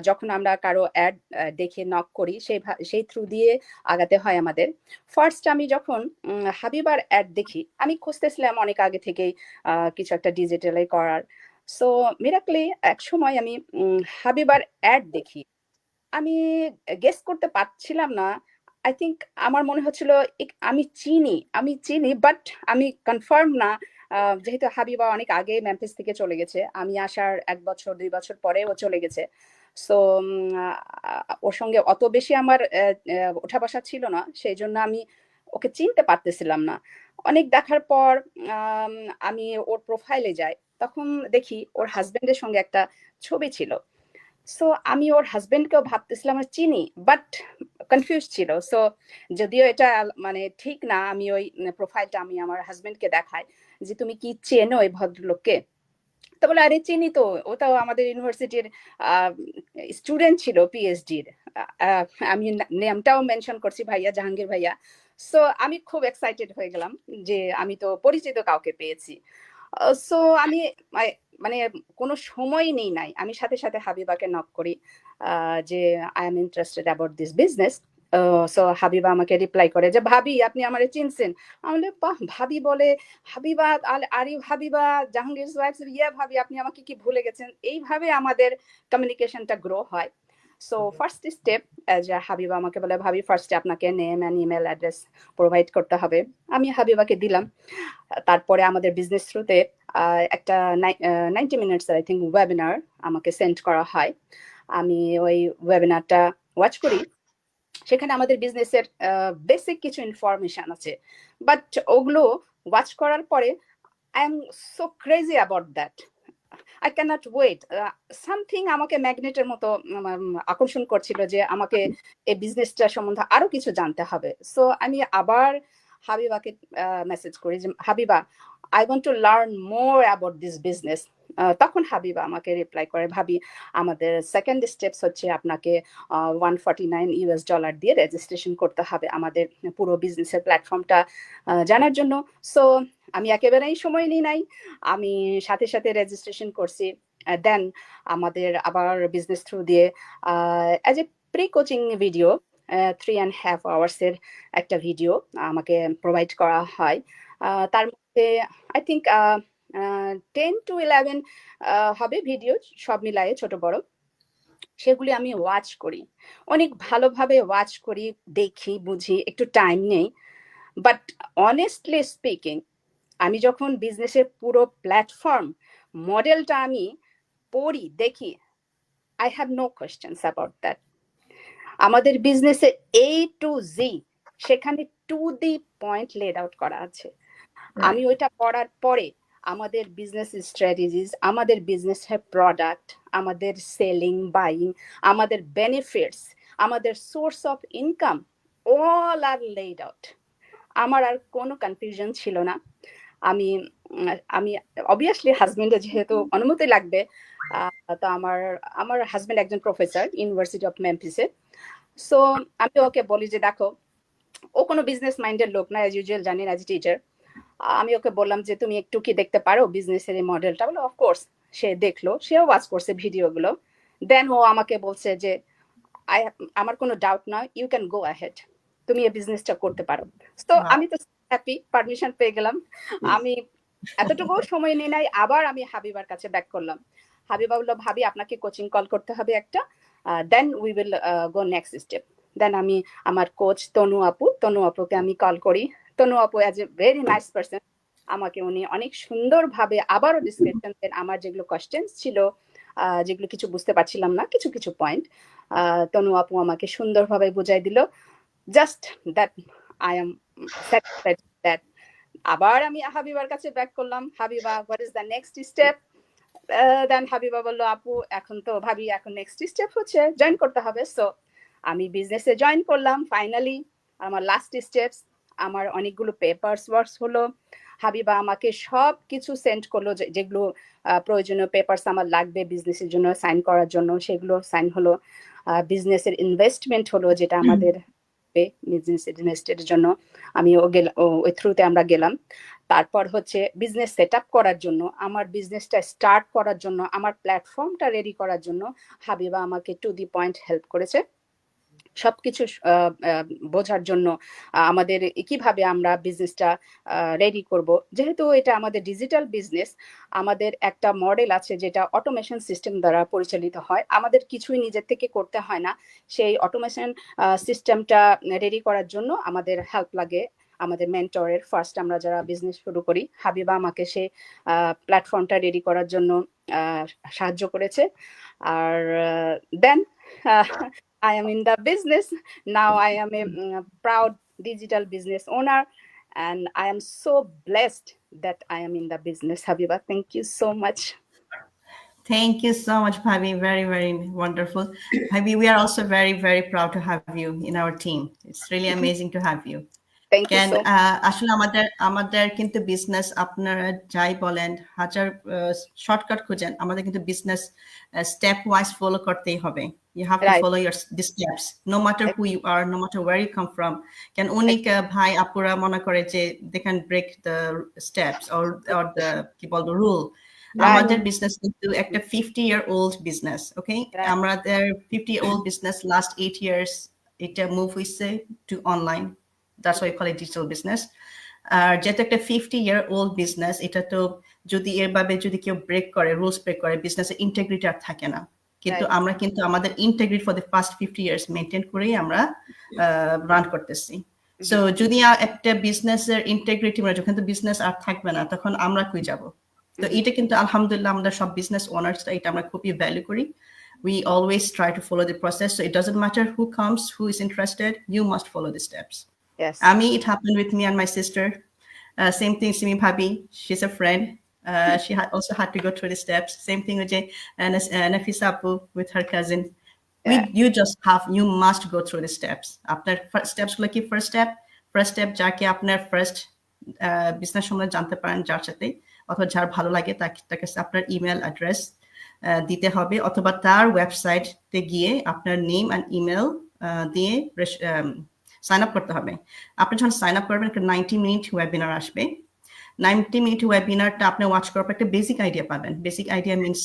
Speaker 2: যখন আমরা কারো অ্যাড দেখে নক করি, সেই থ্রু দিয়ে আগাতে হয় আমাদের। ফার্স্ট আমি যখন হাবিবার অ্যাড দেখি, আমি খুঁজতেছিলাম অনেক আগে থেকেই কিছু একটা ডিজিটালে করার। সো মিরাকলি এক সময় আমি হাবিবার অ্যাড দেখি, আমি গেস করতে পারছিলাম না। আই থিঙ্ক আমার মনে হচ্ছিল আমি চিনি, বাট আমি কনফার্ম না। যেহেতু হাবিবা অনেক আগে মেমফিস থেকে চলে গেছে, আমি আসার 1 বছর 2 বছর পরে ও চলে গেছে। সো ওর সঙ্গে অত বেশি আমার ওঠা বসা ছিল না, সেই জন্য আমি ওকে চিনতে পারতেছিলাম না। অনেক দেখার পর আমি ওর প্রোফাইলে যাই, তখন দেখি ওর হাজবেন্ডের সঙ্গে একটা ছবি ছিল। সো আমি ওর হাজবেন্ডকেও ভাবতেছিলাম চিনি, বাট কনফিউজ ছিল। সো যদিও এটা মানে ঠিক না, আমি ওই প্রোফাইলটা আমি আমার হাজবেন্ডকে দেখাই যে তুমি কি চেনো এই ভদ্রলোককে? তো বলে আরে চিনি তো, ও তো আমাদের ইউনিভার্সিটির স্টুডেন্ট ছিল, পিএইচডির। আমি নেমটাও মেনশন করছি, ভাইয়া, জাহাঙ্গীর ভাইয়া। সো আমি খুব এক্সাইটেড হয়ে গেলাম যে আমি তো পরিচিত কাউকে পেয়েছি। সো আমি মানে কোনো সময় নেই নাই, আমি সাথে সাথে হাবিবাকে নক করি যে I am interested about this business. So Habiba আমাকে রিপ্লাই করে যে ভাবি আপনি আমারে চিনছেন? আমি বাহ, ভাবি বলে, Habiba are you Habiba, Jahangir wife? Yeah ভাবি, আপনি আমাকে কি ভুলে গেছেন? এইভাবে আমাদের কমিউনিকেশনটা গ্রো হয়। সো ফার্স্ট স্টেপ, যে হাবিবা আমাকে বলে ভাবি ফার্স্টে আপনাকে name and email address provide করতে হবে। আমি হাবিবাকে দিলাম। তারপরে আমাদের বিজনেস থ্রুতে একটা 90 মিনিটস আই থিঙ্ক ওয়েবিনার আমাকে সেন্ড করা হয়। আমি ওই ওয়েবিনারটা ওয়াচ করি। সেখানে আমাদের বিজনেসের বেসিক কিছু ইনফরমেশন আছে, বাট ওগুলো ওয়াচ করার পরে I am so crazy about that, I can't wait. Something আমাকে ম্যাগনেটের মতো আকর্ষণ করছিল যে আমাকে এই বিজনেসটা সম্বন্ধে আরো কিছু জানতে হবে। সো আমি আবার হাবিবাকে মেসেজ করি যে Habiba, I want to learn more about this business. তখন হাবিবা আমাকে রিপ্লাই করে, ভাবি আমাদের সেকেন্ড স্টেপস হচ্ছে আপনাকে $149 দিয়ে রেজিস্ট্রেশন করতে হবে আমাদের পুরো বিজনেসের প্ল্যাটফর্মটা জানার জন্য। সো আমি একেবারেই সময় নিই নাই, আমি সাথে সাথে রেজিস্ট্রেশন করছি। দেন আমাদের আবার বিজনেস থ্রু দিয়ে as a pre coaching video 3.5 আওয়ার্সের একটা ভিডিও আমাকে প্রোভাইড করা হয়। তার মধ্যে আই থিঙ্ক 10 to 11 হবে ভিডিও, সব মিলায়ে ছোট বড়। সেগুলি আমি ওয়াচ করি, অনেক ভালোভাবে ওয়াচ করি, দেখি, বুঝি, একটু টাইম নেই। বাট অনেস্টলি স্পিকিং, আমি যখন বিজনেসের পুরো প্ল্যাটফর্ম মডেলটা আমি পড়ি, দেখি, I have no questions about that. আমাদের বিজনেসে A to Z সেখানে to the point laid out করা আছে। আমি ওইটা পড়ার পরে আমাদের বিজনেস স্ট্র্যাটেজিস, আমাদের বিজনেসের প্রোডাক্ট, আমাদের সেলিং, বাইং, আমাদের বেনিফিটস, আমাদের source of income, all are laid out. আমার আর কোনো কনফিউশন ছিল না। আমি আমি অবভিয়াসলি হাজবেন্ডের যেহেতু অনুমতি লাগবে, তো আমার হাজবেন্ড একজন প্রফেসর ইউনিভার্সিটি অফ মেমফিসে। সো আমি ওকে বলি যে দেখো, ও কোনো বিজনেস মাইন্ডের লোক না, অ্যাজ ইউজুয়াল জানি না, অ্যাজ টিচার। আমি ওকে বললাম যে তুমি একটু কি দেখতে পারো বিজনেসের এই মডেলটা? বলে অফকোর্স। সে দেখলো, সেও ওয়াচ করছে ভিডিওগুলো। দেন ও আমাকে বলছে যে আমার কোনো ডাউট নয়, ইউ ক্যান গো অ্যাহেড, তুমি এই বিজনেসটা করতে পারো। তো আমি তো হ্যাপি, পারমিশন পেয়ে গেলাম। আমি এতটুকু সময় নিয়ে নাই, আবার আমি হাবিবার কাছে ব্যাক করলাম। হাবিবা বললো, ভাবি আপনাকে কোচিং কল করতে হবে একটা, then we will go next step. Then আমি আমার কোচ তনু আপুকে আমি কল করি। তনু আপু as a very nice person, আমাকে উনি অনেক সুন্দরভাবে আবারও ডিসক্রিপশন দেন। আমার যেগুলো কোয়েশ্চেন্স ছিল, যেগুলো কিছু বুঝতে পারছিলাম না, কিছু কিছু পয়েন্ট তনু আপু আমাকে সুন্দরভাবে বুঝাই দিল। Just that I am satisfied that. আবার আমি হাবিবার কাছে ব্যাক করলাম, Habiba what is the next step? Then Habiba বললো, আপু এখন তো ভাবি এখন নেক্সট স্টেপ হচ্ছে জয়েন করতে হবে। সো আমি বিজনেসে জয়েন করলাম ফাইনালি। আমার লাস্ট স্টেপস, আমার অনেকগুলো পেপারস ওয়ার্কস হলো। হাবিবা আমাকে সব কিছু সেন্ড করলো, যেগুলো প্রয়োজনীয় পেপারস আমার লাগবে বিজনেসের জন্য সাইন করার জন্য, সেগুলো সাইন হলো। বিজনেসের ইনভেস্টমেন্ট হলো, যেটা আমাদের বিজনেস ইনভেস্টের জন্য আমি ওই থ্রুতে আমরা গেলাম। তারপর হচ্ছে বিজনেস সেট আপ করার জন্য, আমার বিজনেসটা স্টার্ট করার জন্য, আমার প্ল্যাটফর্মটা রেডি করার জন্য হাবিবা আমাকে টু দি পয়েন্ট হেল্প করেছে। সবকিছু বোঝার জন্য আমাদের কিভাবে আমরা বিজনেসটা রেডি করব, যেহেতু এটা আমাদের ডিজিটাল বিজনেস, আমাদের একটা মডেল আছে যেটা অটোমেশন সিস্টেম দ্বারা পরিচালিত হয়, আমাদের কিছুই নিজের থেকে করতে হয় না। সেই অটোমেশন সিস্টেমটা রেডি করার জন্য আমাদের হেল্প লাগে আমাদের মেন্টরের। ফার্স্ট আমরা যারা বিজনেস শুরু করি, হাবিবা আমাকে সেই প্ল্যাটফর্মটা রেডি করার জন্য সাহায্য করেছে। আর দেন I am in the business. Now I am a proud digital business owner, and I am so blessed that I am in the business. Habiba, thank you so much.
Speaker 1: Thank you so much, Bhabi. Very, very wonderful. Bhabi, we are also very, very proud to have you in our team. It's really amazing to have you.
Speaker 2: Thank you so much.
Speaker 1: আসলে আমাদের কিন্তু বিজনেস আপনারা যাই বলেন, হাজার শর্টকাট খুঁজেন, আমাদের কিন্তু বিজনেস স্টেপ ওয়াইজ ফলো করতেই হবে। You have to follow the steps, no matter who you are, no matter where you come from. Can অনেক ভাই আপুরা মনে করে যে they can break the steps or the কি বলবো rule. আমাদের বিজনেস কিন্তু একটা 50-year-old বিজনেস, ওকে? আমাদের 50-year-old বিজনেস লাস্ট 8 years এটা মুভ হইছে two online. That's why we call it digital business. যেহেতু একটা 50-year-old business, এটা তো যদি এভাবে যদি কেউ ব্রেক করে, রুলস ব্রেক করে, বিজনেসের ইন্টিগ্রিটি আর থাকে না। কিন্তু আমরা কিন্তু আমাদের integrity for the first 50 years maintain করেই আমরা রান করতেছি। সো যদি একটা বিজনেসের ইন্টিগ্রিটি মানে যখন তো বিজনেস আর থাকবে না, তখন আমরা কই যাব? তো এটা কিন্তু আলহামদুলিল্লাহ আমাদের সব বিজনেস ওনার্সরা এটা আমরা খুবই ভ্যালু করি। We always try to follow the process, so it doesn't matter who comes, who is interested, you must follow the steps.
Speaker 2: Yes.
Speaker 1: It happened with me and my sister. Same thing, Simi Bhabi, she's a friend. She also had to go through the steps. Same thing with Nafisa Apu with her cousin. You must go through the steps. After steps, like first step, যাকে আপনার ফার্স্ট বিজনেস সম্বন্ধে জানতে পারেন, যার সাথে অথবা যার ভালো লাগে তাকে আপনার ইমেল অ্যাড্রেস দিতে হবে, অথবা তার ওয়েবসাইটে গিয়ে আপনার নেম অ্যান্ড ইমেল দিয়ে সাইন আপ করতে হবে। আপনি যখন সাইন আপ করবেন, একটা 90-minute ওয়েবিনার আসবে। 90-minute ওয়েবিনারটা আপনি ওয়াচ করার পর একটা বেসিক আইডিয়া পাবেন। বেসিক আইডিয়া মিনস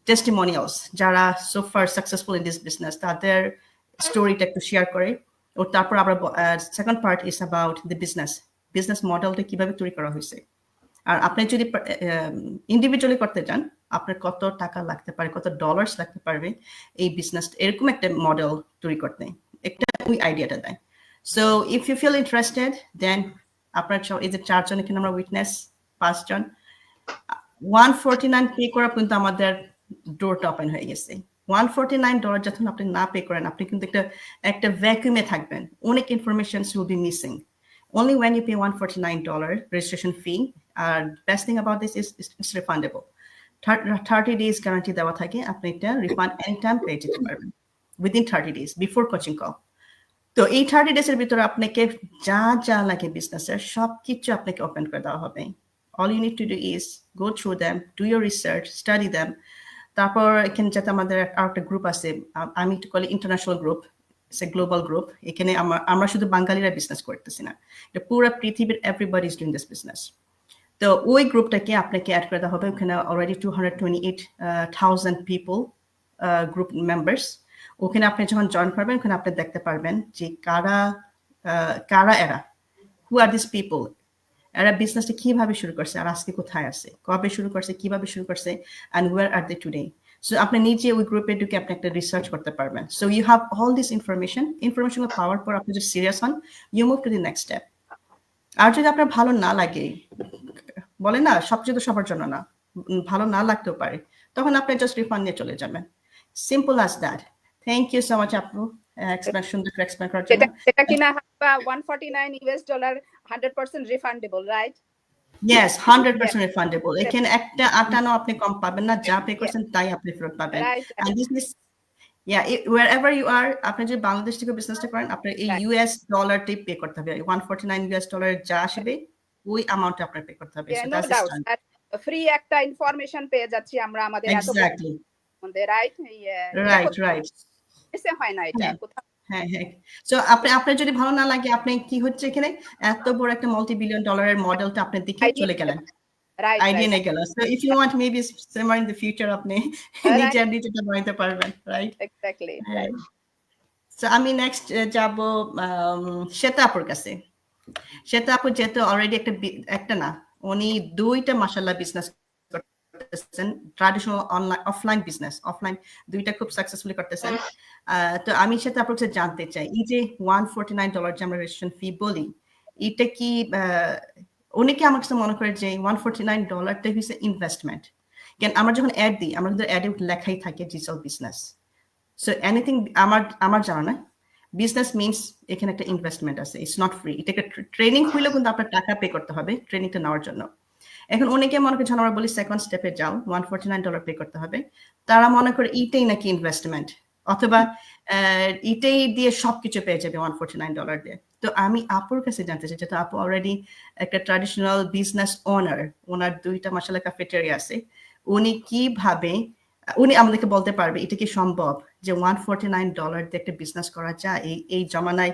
Speaker 1: টেস্টিমোনিয়ালস, যারা so far successful in this business, তাদের স্টোরিটা একটু শেয়ার করে। ও তারপর আবার second part is about the business মডেলটা কিভাবে তৈরি করা হয়েছে। আর আপনি যদি ইন্ডিভিজুয়ালি করতে চান, আপনার কত টাকা লাগতে পারে, কত ডলার্স লাগতে পারবে এই বিজনেস, এরকম একটা মডেল তৈরি করতে, একটা ওই আইডিয়াটা দেয়। So if you feel interested, then আপনার এই যে 4 জন এখানে আমরা উইটনেস, 5 জন, $149 পে করা পর্যন্ত আমাদের ডোরটা ওপেন হয়ে গেছে। $149 যখন আপনি না পে করেন, আপনি কিন্তু একটা ভ্যাকুয়ামে থাকবেন, অনেক informations will be missing. Only when you pay $149 registration fee. Best thing about this is it's refundable. 30 days guarantee দেওয়া থাকে, আপনি এটা রিফান্ড anytime পেয়ে যেতে পারবেন within 30 days before coaching call. তো এই 30 days এর ভিতরে আপনাকে যা লাগে বিজনেসের সবকিছু আপনাকে ওপেন করে দেওয়া হবে। All you need to do is go through them, do your research, study them. তারপর এখানে যাতে আমাদের আরেকটা গ্রুপ আছে, আমি একটু কলি international group, it's a global group. এখানে আমরা শুধু বাঙালিরা বিজনেস করতেছি না, এটা পুরো পৃথিবীর everybody is doing this business. তো ওই গ্রুপটাকে আপনাকে অ্যাড করে দেওয়া হবে। ওখানে অলরেডি 228,000 পিপল গ্রুপ মেম্বার্স। ওখানে আপনি যখন জয়েন করবেন, ওখানে আপনি দেখতে পারবেন যে কারা এরা, হু আর দিস পিপল, এরা বিজনেসটা কিভাবে শুরু করছে, আর আজকে কোথায় আছে, কবে শুরু করছে, কিভাবে শুরু করছে, and where are they today. So আপনি নিজে ওই গ্রুপে ঢুকে আপনি একটা রিসার্চ করতে পারবেন। So you have all this information পাওয়ার পর আপনি যদি সিরিয়াস হন, you move to the next step. আর যদি আপনার ভালো না লাগে, বলে না সবচেয়ে তো সবার জন্য না, ভালো না লাগতেও পারে, তখন আপনি জাস্ট রিফান্ড নিয়ে চলে যাবেন। Simple as that. Thank you so much আপু সুন্দর করে এক্সপ্লেন করার জন্য।
Speaker 2: এটা কিনা $149 100% রিফান্ডেবল, রাইট?
Speaker 1: Yes, 100% refundable. এখানে একটা আটানো আপনি কম পাবেন না, যা পে করছেন তাই আপনি ফেরত পাবেন। And this is wherever you are, আপনি যদি বাংলাদেশ থেকে বিজনেসটা করেন, আপনার এই US ডলারটি পে করতে হবে। $149 যা আসবে ওই অ্যামাউন্টে আপনার পে করতে হবে।
Speaker 2: So that's it. ফ্রি একটা ইনফরমেশন পেয়ে যাচ্ছি আমরা আমাদের এত মধ্যে, রাইট?
Speaker 1: রাইট
Speaker 2: এসে হয় না এটা কোথাও।
Speaker 1: হ্যাঁ। সো আপনার যদি ভালো না লাগে, আপনি কি হচ্ছে এখানে এত বড় একটা $multi-billion মডেলটা আপনি দেখে চলে গেলেন, আইডিয়া নিয়ে গেল। So if you want maybe somewhere in the future আপনি নিজেটা বানাইতে পারবেন, রাইট?
Speaker 2: এক্স্যাক্টলি।
Speaker 1: সো আমি নেক্সট যাব শ্বেতা আপুর কাছে। শ্বেতা আপু যেহেতু অলরেডি একটা না, উনি 2টা মাশাআল্লাহ বিজনেস করতেছেন, traditional online offline business, offline 2টা খুব সাকসেসফুলি করতেছেন। তো আমি সেটা আপনার কাছে জানতে চাই, এই যে $149 যে আমরা রেজিস্ট্রেশন ফি বলি, এটা কি অনেকে আমার কাছে মনে করে যে $149টা হচ্ছে ইনভেস্টমেন্ট। কেন আমরা যখন অ্যাড দিই, আমরা কিন্তু অ্যাডে লেখাই থাকে ডিজিটাল বিজনেস। সো এনিথিং আমার জানা না, বিজনেস মিনস এখানে একটা ইনভেস্টমেন্ট আছে, ইটস নট ফ্রি। এটাকে ট্রেনিং হইলেও কিন্তু আপনার টাকা পে করতে হবে ট্রেনিংটা নেওয়ার জন্য। এখন অনেকে মনে করে, যখন আমরা বলি সেকেন্ড স্টেপে যাও, $149 পে করতে হবে, তারা মনে করে এইটাই নাকি ইনভেস্টমেন্ট, অথবা এটাই দিয়ে সবকিছু পেয়ে যাবে $149 দিয়ে। তো আমি আপুর কাছে জানতে চাই, যেহেতু আপু অলরেডি একটা ট্র্যাডিশনাল বিজনেস ওনার 2টা মাশাআল্লাহ ক্যাফেটেরিয়া আছে, উনি আমাদেরকে বলতে পারবে এটা কি সম্ভব যে $149 দিয়ে একটা বিজনেস করা যায় এই জমানায়?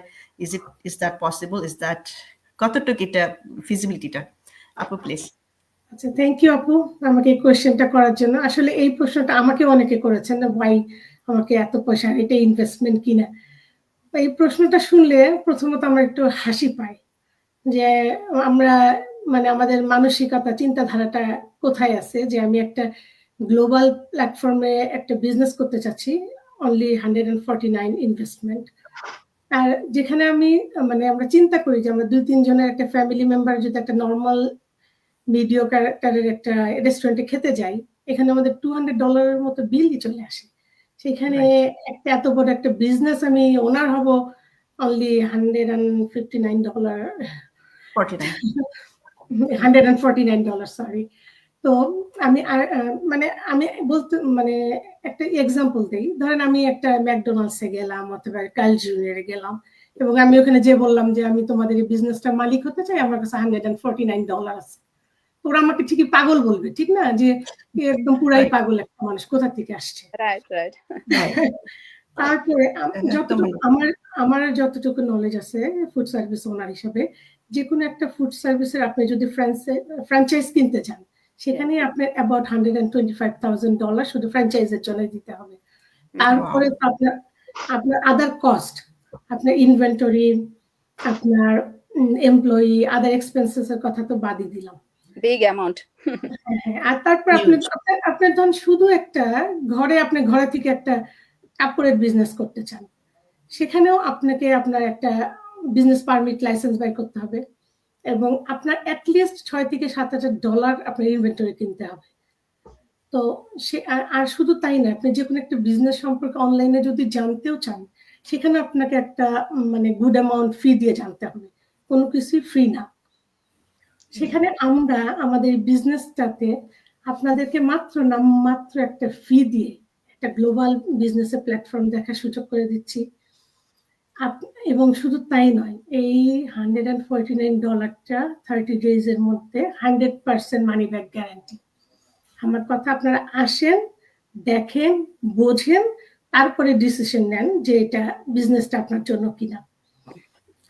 Speaker 1: Is that possible? Is that কতটুকু এটা ফিজিবিলিটিটা? আপু প্লিজ।
Speaker 3: আচ্ছা, থ্যাংক ইউ আপু আমাকে এই কোয়েশ্চেনটা করার জন্য। আসলে এই প্রশ্নটা আমাকে অনেকে করেছেন না, ভাই আমাকে এত পয়সা, এটা ইনভেস্টমেন্ট কিনা। এই প্রশ্নটা শুনলে প্রথমত আমরা একটু হাসি পাই, যে আমরা মানে আমাদের মানসিকতা চিন্তাধারাটা কোথায় আছে, যে আমি একটা গ্লোবাল প্ল্যাটফর্মে একটা বিজনেস করতে চাচ্ছি, অনলি $149 ইনভেস্টমেন্ট। আর যেখানে আমি মানে আমরা চিন্তা করি যে আমরা 2-3 জনের একটা ফ্যামিলি মেম্বার যদি একটা নর্মাল ভিডিও ক্যারেক্টারের একটা রেস্টুরেন্টে খেতে যাই, এখানে আমাদের $200 মতো বিলই চলে আসে। সেখানে একটা এত বড় একটা বিজনেস আমি ওনার হব অনলি $149, সরি। তো আমি বলতে একটা এক্সাম্পল দেই। ধরেন আমি একটা ম্যাকডোনাল্ডসে গেলাম অথবা কার্ল জুনিয়রে গেলাম, এবং আমি ওখানে যে বললাম যে আমি তোমাদের এই বিজনেসটা মালিক হতে চাই, আমার কাছে $149 আছে। ওরা আমাকে ঠিকই পাগল বলবে, ঠিক না? যে একদম পুরাই পাগল একটা মানুষ, কোথা থেকে আসছে। তারপরে আমার যতটুকু নলেজ আছে ফুড সার্ভিস ওনার হিসাবে, যে কোনো একটা ফুড সার্ভিসের আপনি যদি ফ্র্যাঞ্চাইজ কিনতে চান, সেখানে আপনার অ্যাবাউট $125,000 শুধু ফ্র্যাঞ্চাইজের জন্য দিতে হবে। তারপরে আপনার আপনার আদার কস্ট, আপনার ইনভেন্টরি, আপনার এমপ্লয়ি, আদার এক্সপেন্সেস এর কথা তো বাদই দিলাম।
Speaker 2: Big amount.
Speaker 3: হ্যাঁ, আর তারপর
Speaker 1: Huge.
Speaker 3: আপনার ধরুন শুধু একটা আপনি ঘরে থেকে একটা কাপড়ের বিজনেস করতে চান, সেখানেও আপনাকে আপনার একটা বিজনেস পারমিট লাইসেন্স বাই করতে হবে এবং আপনার অ্যাটলিস্ট $6,000 থেকে $7,000 আপনার ইনভেন্টরি কিনতে হবে। তো আর শুধু তাই না, আপনি যে কোনো একটা বিজনেস সম্পর্কে অনলাইনে যদি জানতেও চান, সেখানে আপনাকে একটা মানে গুড অ্যামাউন্ট ফি দিয়ে জানতে হবে, কোনো কিছুই ফ্রি না। সেখানে আমরা আমাদের বিজনেসটাতে আপনাদেরকে নামমাত্র একটা ফি দিয়ে একটা গ্লোবাল বিজনেসের প্ল্যাটফর্ম দেখার সুযোগ করে দিচ্ছি। এবং শুধু তাই নয়, এই $149টা 30 days এর মধ্যে 100% মানি ব্যাক গ্যারান্টি। আমার কথা, আপনারা আসেন, দেখেন, বোঝেন, তারপরে ডিসিশন নেন যে এটা বিজনেসটা আপনার জন্য কিনা।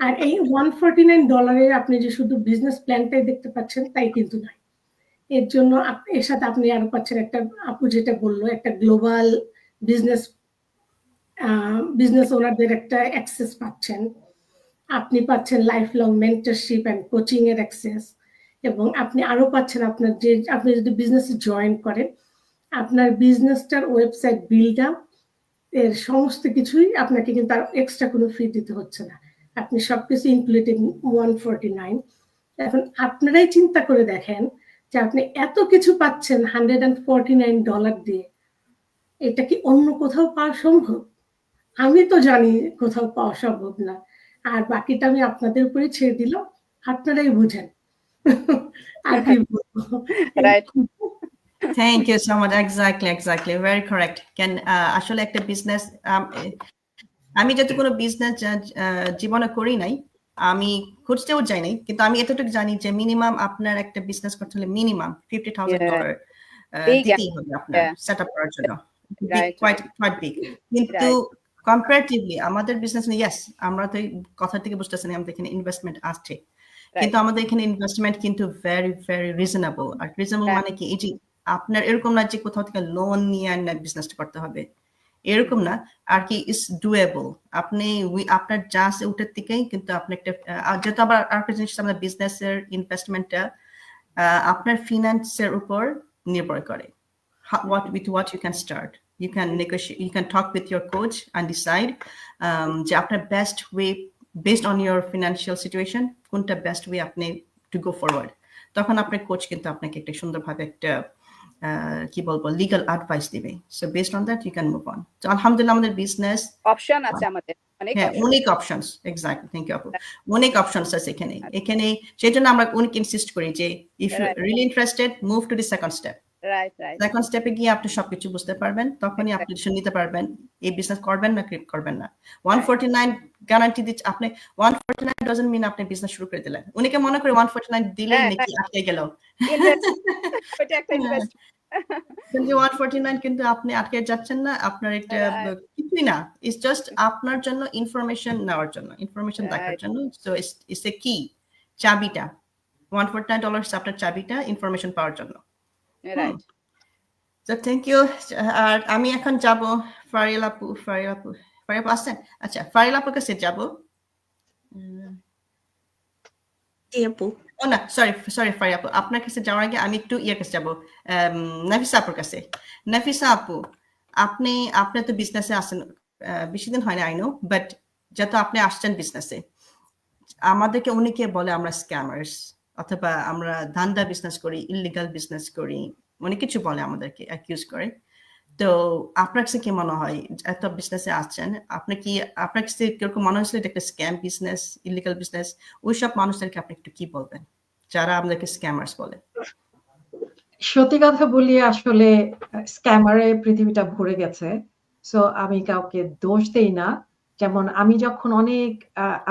Speaker 3: আর এই $149 আপনি যে শুধু বিজনেস প্ল্যানটাই দেখতে পাচ্ছেন তাই কিন্তু নয়, এর জন্য এর সাথে আপনি আরো পাচ্ছেন একটা, আপু যেটা বললো, একটা গ্লোবাল বিজনেস ওনারদের একটা অ্যাক্সেস পাচ্ছেন, আপনি পাচ্ছেন life long mentorship and coaching এর অ্যাক্সেস, এবং আপনি আরো পাচ্ছেন আপনি যদি বিজনেসে জয়েন করেন, আপনার বিজনেসটার ওয়েবসাইট বিল্ড আপ এর সমস্ত কিছুই আপনাকে কিন্তু আর এক্সট্রা কোনো ফি দিতে হচ্ছে না, আপনি সবকিছু ইনক্লুডিং 149। এখন আপনারাই চিন্তা করে দেখেন যে আপনি এত কিছু পাচ্ছেন $149 দিয়ে, এটা কি অন্য কোথাও পাওয়া সম্ভব? আমি তো জানি কোথাও পাওয়া সম্ভব না, আর বাকিটা আমি আপনাদের উপরে ছেড়ে দিলাম, আপনারাই বুঝেন। আর কি বলবো।
Speaker 2: Right.
Speaker 1: Thank you so much. Exactly. Very correct. আসলে একটা বিজনেস, আমি যত কোনো বিজনেস জীবনে করি নাই, আমি খুঁজতেও যাই নাই, কিন্তু আমি এতটুকু জানি যে মিনিমাম আপনার একটা বিজনেস করতে হলে মিনিমাম $50,000 দিতেই হবে আপনার সেট আপ করার জন্য। quite big. কিন্তু কম্পারেটিভলি আমাদের বিজনেস, ইয়েস, আমরা তো কথা থেকে বুঝতেছি না আমাদের এখানে ইনভেস্টমেন্ট আসছে, কিন্তু আমাদের এখানে ইনভেস্টমেন্ট কিন্তু ভেরি ভেরি রিজনেবল। আর রিজনেবল মানে কি, এই যে আপনার এরকম না যে কোথাও থেকে লোন নিয়ে বিজনেসটা করতে হবে, এরকম না আর কি, ইজ ডুয়েবল। আপনি আপনার যা আছে ওটার থেকেই কিন্তু আপনি একটা, যেহেতু আবার আরেকটা জিনিস, আমাদের বিজনেসের ইনভেস্টমেন্টটা আপনার ফিনান্সের উপর নির্ভর করে। With what you can start, you can negotiate, you can talk with your coach and decide যে আপনার best way based on your financial situation কোনটা best way আপনি to go forward। তখন আপনার কোচ কিন্তু আপনাকে একটা সুন্দরভাবে একটা কি বলবো লিগ্যাল অ্যাডভাইস দিবে। So based on that you can move on. তো আলহামদুলিল্লাহ আমাদের বিজনেস
Speaker 2: অপশন আছে আমাদের,
Speaker 1: অনেক অপশনস। এক্স্যাক্টলি, থ্যাংক ইউ আপু। অনেক অপশনস আছে এখানে সেই জন্য আমরা অনেক ইনসিস্ট করি যে if you really interested, move to the second step. Second স্টেপে গিয়ে আপনি সবকিছু বুঝতে পারবেন, তখনই আপনি ডিসিশন নিতে পারবেন এই বিজনেস করবেন না করবেন না। 149 গ্যারান্টি দিচ্ছে আপনি, 149 ডাজন্ট মিন আপনি বিজনেস শুরু করে দিলেন। অনেকে মনে করে 149 দিলে নাকি আটকে গেল, কিন্তু 149 কিন্তু আপনি আটকে যাচ্ছেন না, আপনার একটা কিছুই না, ইটস জাস্ট আপনার জন্য ইনফরমেশন নেওয়ার জন্য, ইনফরমেশন দেখার জন্য। সো ইটস এ কি, চাবিটা $149 আপনার চাবিটা ইনফরমেশন পাওয়ার জন্য। রাইট। So thank you. আর আমি এখন যাব ফারিল আপু আসছেন? আচ্ছা, ফারিল আপুর কাছে যাব। ও না, সরি ফারিল আপু, আপনার কাছে যাওয়ার আগে আমি একটু ইয়ের কাছে যাব, নাফিসা আপুর কাছে। নাফিসা আপু, আপনি তো বিজনেসে আসেন, বেশি দিন হয় না আই নো, বাট যত আপনি আসছেন বিজনেসে, আমাদেরকে অনেকে বলে আমরা স্ক্যামার্স, অথবা আমরা ধান্দা বিজনেস করি, ইলিগাল বিজনেস করি, অনেক কিছু বলে, আমাদেরকে অ্যাকিউজ করে। তো আপনার কাছে কি মনে হয়, এত বিজনেসে আছেন, আপনার কাছে কিরকম মনে হয়েছিল এটা একটা স্ক্যাম বিজনেস, ইলিগাল বিজনেস? ওইসব মানুষদেরকে আপনি একটু কি বলবেন যারা আমাদেরকে স্ক্যামার্স বলে?
Speaker 4: সত্যি কথা বলি, আসলে স্ক্যামারে পৃথিবীটা ভরে গেছে। সো আমি কাউকে দোষ দেই না। যেমন আমি যখন অনেক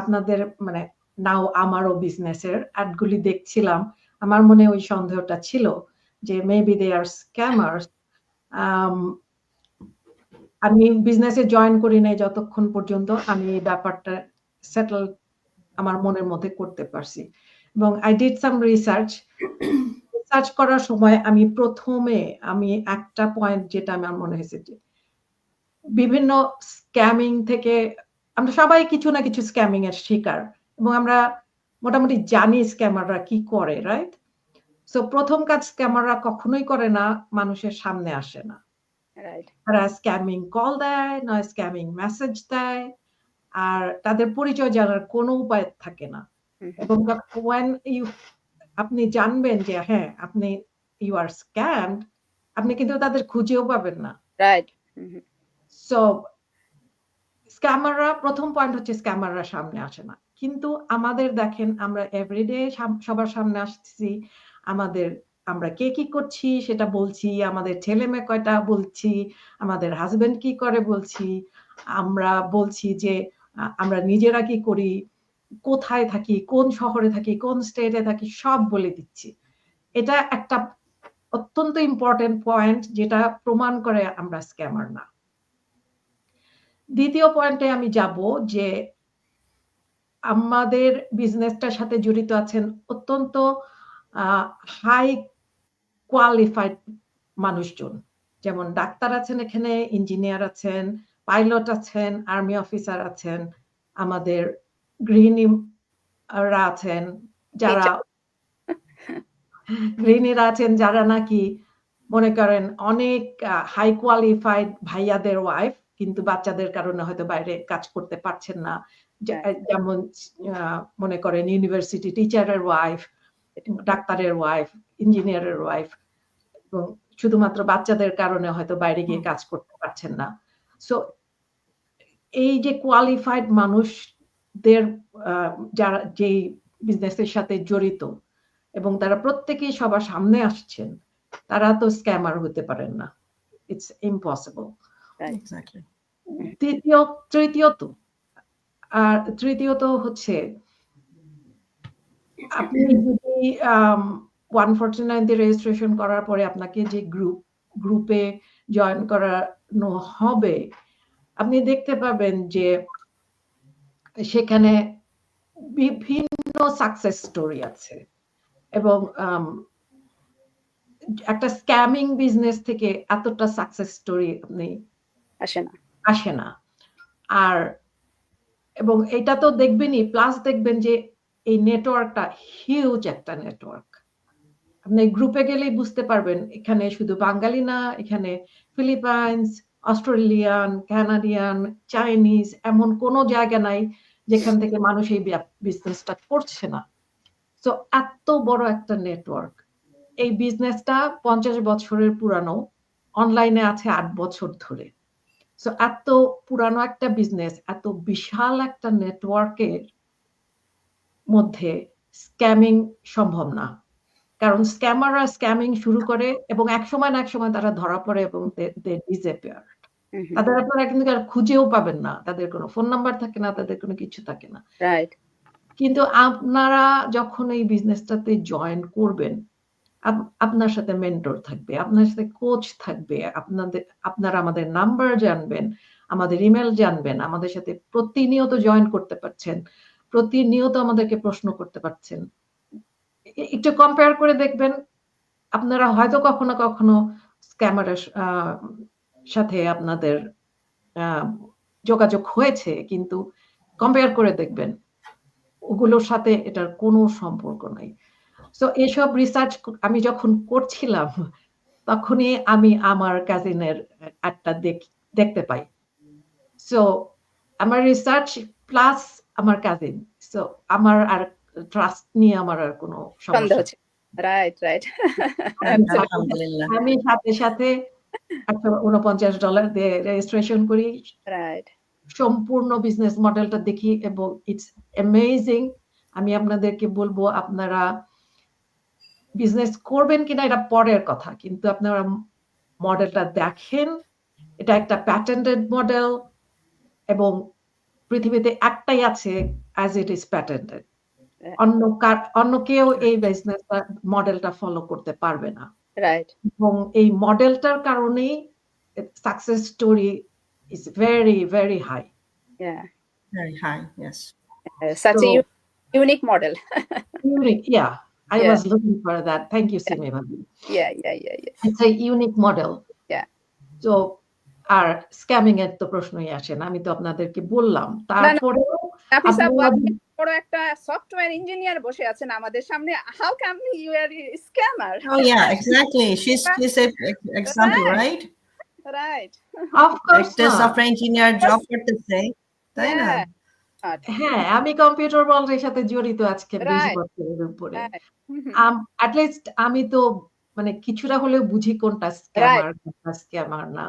Speaker 4: আপনাদের মানে নাও আমারও বিজনেসের অ্যাডগুলি দেখছিলাম, আমার মনে ওই সন্দেহটা ছিল যে মেবি দে আর স্ক্যামার্স। আমি বিজনেসে জয়েন করি নাই যতক্ষণ পর্যন্ত আমি এই ব্যাপারটা সেটেল আমার মনের মধ্যে করতে পারছি। এবং আই ডিড সাম রিসার্চ করার সময় আমি প্রথমে একটা পয়েন্ট যেটা আমার মনে হয়েছে যে বিভিন্ন স্ক্যামিং থেকে আমরা সবাই কিছু না কিছু স্ক্যামিং এর শিকার, এবং আমরা মোটামুটি জানি স্ক্যামাররা কি করে, রাইট? সো প্রথম কাজ স্ক্যামাররা কখনোই করে না, মানুষের সামনে আসে না।
Speaker 2: রাইট
Speaker 4: তারা স্ক্যামিং কল দেয়, নয় স্ক্যামিং মেসেজ দেয়, আর তাদের পরিচয় জানার কোনো উপায় থাকে না। এবং when আপনি জানবেন যে হ্যাঁ আপনি ইউ আর স্ক্যামড, আপনি কিন্তু তাদের খুঁজেও পাবেন না।
Speaker 2: রাইট
Speaker 4: সো স্ক্যামাররা, প্রথম পয়েন্ট হচ্ছে স্ক্যামাররা সামনে আসে না। কিন্তু আমাদের দেখেন, আমরা এভরিডে সবার সামনে আসছি, আমরা কে কি করছি সেটা বলছি, আমাদের ছেলে মেয়ে কয়টা বলছি, আমাদের হাজবেন্ড কি করে বলছি, আমরা বলছি যে আমরা নিজেরা কি করি, কোথায় থাকি, কোন শহরে থাকি, কোন স্টেটে থাকি, সব বলে দিচ্ছি। এটা একটা অত্যন্ত ইম্পর্টেন্ট পয়েন্ট, যেটা প্রমাণ করে আমরা স্ক্যামার না। দ্বিতীয় পয়েন্টে আমি যাব যে আমাদের বিজনেসটার সাথে জড়িত আছেন অত্যন্ত হাই কোয়ালিফাইড মানুষজন, যেমন ডাক্তার আছেন এখানে, ইঞ্জিনিয়ার আছেন, পাইলট আছেন, আর্মি অফিসার আছেন, আমাদের গৃহিণীরা আছেন, গৃহিণীরা আছেন যারা নাকি মনে করেন অনেক হাই কোয়ালিফাইড ভাইয়াদের ওয়াইফ, কিন্তু বাচ্চাদের কারণে হয়তো বাইরে কাজ করতে পারছেন না, যেমন মনে করেন ইউনিভার্সিটি টিচারের ওয়াইফ, ডাক্তারের ওয়াইফ, ইঞ্জিনিয়ারের ওয়াইফ, এবং শুধুমাত্র বাচ্চাদের কারণে হয়তো বাইরে গিয়ে কাজ করতে পারছেন না। সো এই যে কোয়ালিফাইড মানুষদের যারা যেই বিজনেসের সাথে জড়িত এবং তারা প্রত্যেকেই সবার সামনে আসছেন, তারা তো স্ক্যামার হতে পারেন না, ইটস ইম্পসিবল। তৃতীয়ত হচ্ছে আপনি যদি 149 দিয়ে রেজিস্ট্রেশন করার পরে আপনাকে যে গ্রুপে জয়েন করানো হবে, আপনি দেখতে পাবেন যে সেখানে বিভিন্ন সাকসেস স্টোরি আছে, এবং একটা স্ক্যামিং বিজনেস থেকে এতটা সাকসেস স্টোরি আপনি আসে না। আর এবং এটা তো দেখবেনই, প্লাস দেখবেন যে এই নেটওয়ার্কটা হিউজ একটা নেটওয়ার্ক। আপনি গ্রুপে গেলেই বুঝতে পারবেন, এখানে শুধু বাঙালি না, এখানে ফিলিপাইন্স, অস্ট্রেলিয়ান, কানাডিয়ান, চাইনিজ, এমন কোনো জায়গা নাই যেখান থেকে মানুষ এই বিজনেসটা করছে না। সো এত বড় একটা নেটওয়ার্ক। এই বিজনেসটা 50 বছরের পুরানো, অনলাইনে আছে 8 বছর ধরে। সো এত পুরানো একটা বিজনেস, এত বিশাল একটা নেটওয়ার্কের মধ্যে স্ক্যামিং সম্ভব না, কারণ স্ক্যামাররা স্ক্যামিং শুরু করে এবং এক সময় না এক সময় তারা ধরা পড়ে এবং দে ডিসঅ্যাপিয়ার। তাদের আপনারা কিন্তু আর খুঁজেও পাবেন না, তাদের কোনো ফোন নাম্বার থাকে না, তাদের কোনো কিছু থাকে না।
Speaker 2: রাইট।
Speaker 4: কিন্তু আপনারা যখন এই বিজনেসটাতে জয়েন করবেন, আপনার সাথে মেন্টর থাকবে, আপনার সাথে কোচ থাকবে, আপনারা আমাদের নাম্বার জানবেন, আমাদের ইমেল জানবেন, আমাদের সাথে প্রতিনিয়ত জয়েন করতে পারছেন, প্রতিনিয়ত আমাদেরকে প্রশ্ন করতে পারছেন। একটু কম্পেয়ার করে দেখবেন, আপনারা হয়তো কখনো কখনো স্ক্যামারের সাথে আপনাদের যোগাযোগ হয়েছে, কিন্তু কম্পেয়ার করে দেখবেন ওগুলোর সাথে এটার কোনো সম্পর্ক নাই। সো এসব রিসার্চ আমি যখন করছিলাম, তখনই আমি আমার কাজিনের একটা দেখতে পাই। সো আমার রিসার্চ প্লাস আমার কাজিন, সো আমার আর ট্রাস্ট নিয়ে আমার আর কোনো সমস্যা নেই।
Speaker 2: Right right.
Speaker 4: আমি সাথে সাথে $149 দিয়ে রেজিস্ট্রেশন করি,
Speaker 2: রাইট,
Speaker 4: সম্পূর্ণ বিজনেস মডেলটা দেখি এবং ইটস অ্যামেজিং। আমি আপনাদেরকে বলবো, আপনারা বিজনেস করবেন কিনা এটা পরের কথা, কিন্তু আপনারা মডেলটা দেখেন, এটা একটা প্যাটেন্টেড মডেল এবং পৃথিবীতে একটাই আছে অ্যাজ ইট ইজ প্যাটেন্টেড। অন্য কেউ এই বিজনেস মডেলটা ফলো করতে পারবে না।
Speaker 2: রাইট।
Speaker 4: এবং এই মডেলটার কারণেই success story is very very high.
Speaker 2: Yeah.
Speaker 1: Very high, yes.
Speaker 2: Such a unique model.
Speaker 4: Unique, yeah. I was looking for that. Thank you, Simi.
Speaker 2: Yeah.
Speaker 4: It's a unique model.
Speaker 2: Yeah.
Speaker 4: So R scamming এর তো প্রশ্নই আসে না, আমি তো আপনাদেরকে বললাম।
Speaker 2: না
Speaker 4: তারপরেও
Speaker 2: নাফিসা আপু,
Speaker 4: আপনারা
Speaker 2: আপনি বড় একটা সফটওয়্যার ইঞ্জিনিয়ার বসে আছেন আমাদের সামনে, how come you are scammer?
Speaker 1: Oh yeah, exactly. She's a example,
Speaker 2: right
Speaker 1: right?
Speaker 2: Right
Speaker 4: of course
Speaker 1: একটা
Speaker 4: না।
Speaker 1: সফটওয়্যার ইঞ্জিনিয়ার জব করতেছে, তাই না?
Speaker 4: হ্যাঁ, আমি কম্পিউটার ওয়ার্ল্ডের সাথে জড়িত আজকে 20
Speaker 2: রাইট
Speaker 4: বছরের উপরে।
Speaker 2: রাইট
Speaker 4: at least আমি তো মানে কিছুটা হলেও বুঝি কোনটা
Speaker 2: রাইট
Speaker 4: স্ক্যামার কোনটা স্ক্যামার না।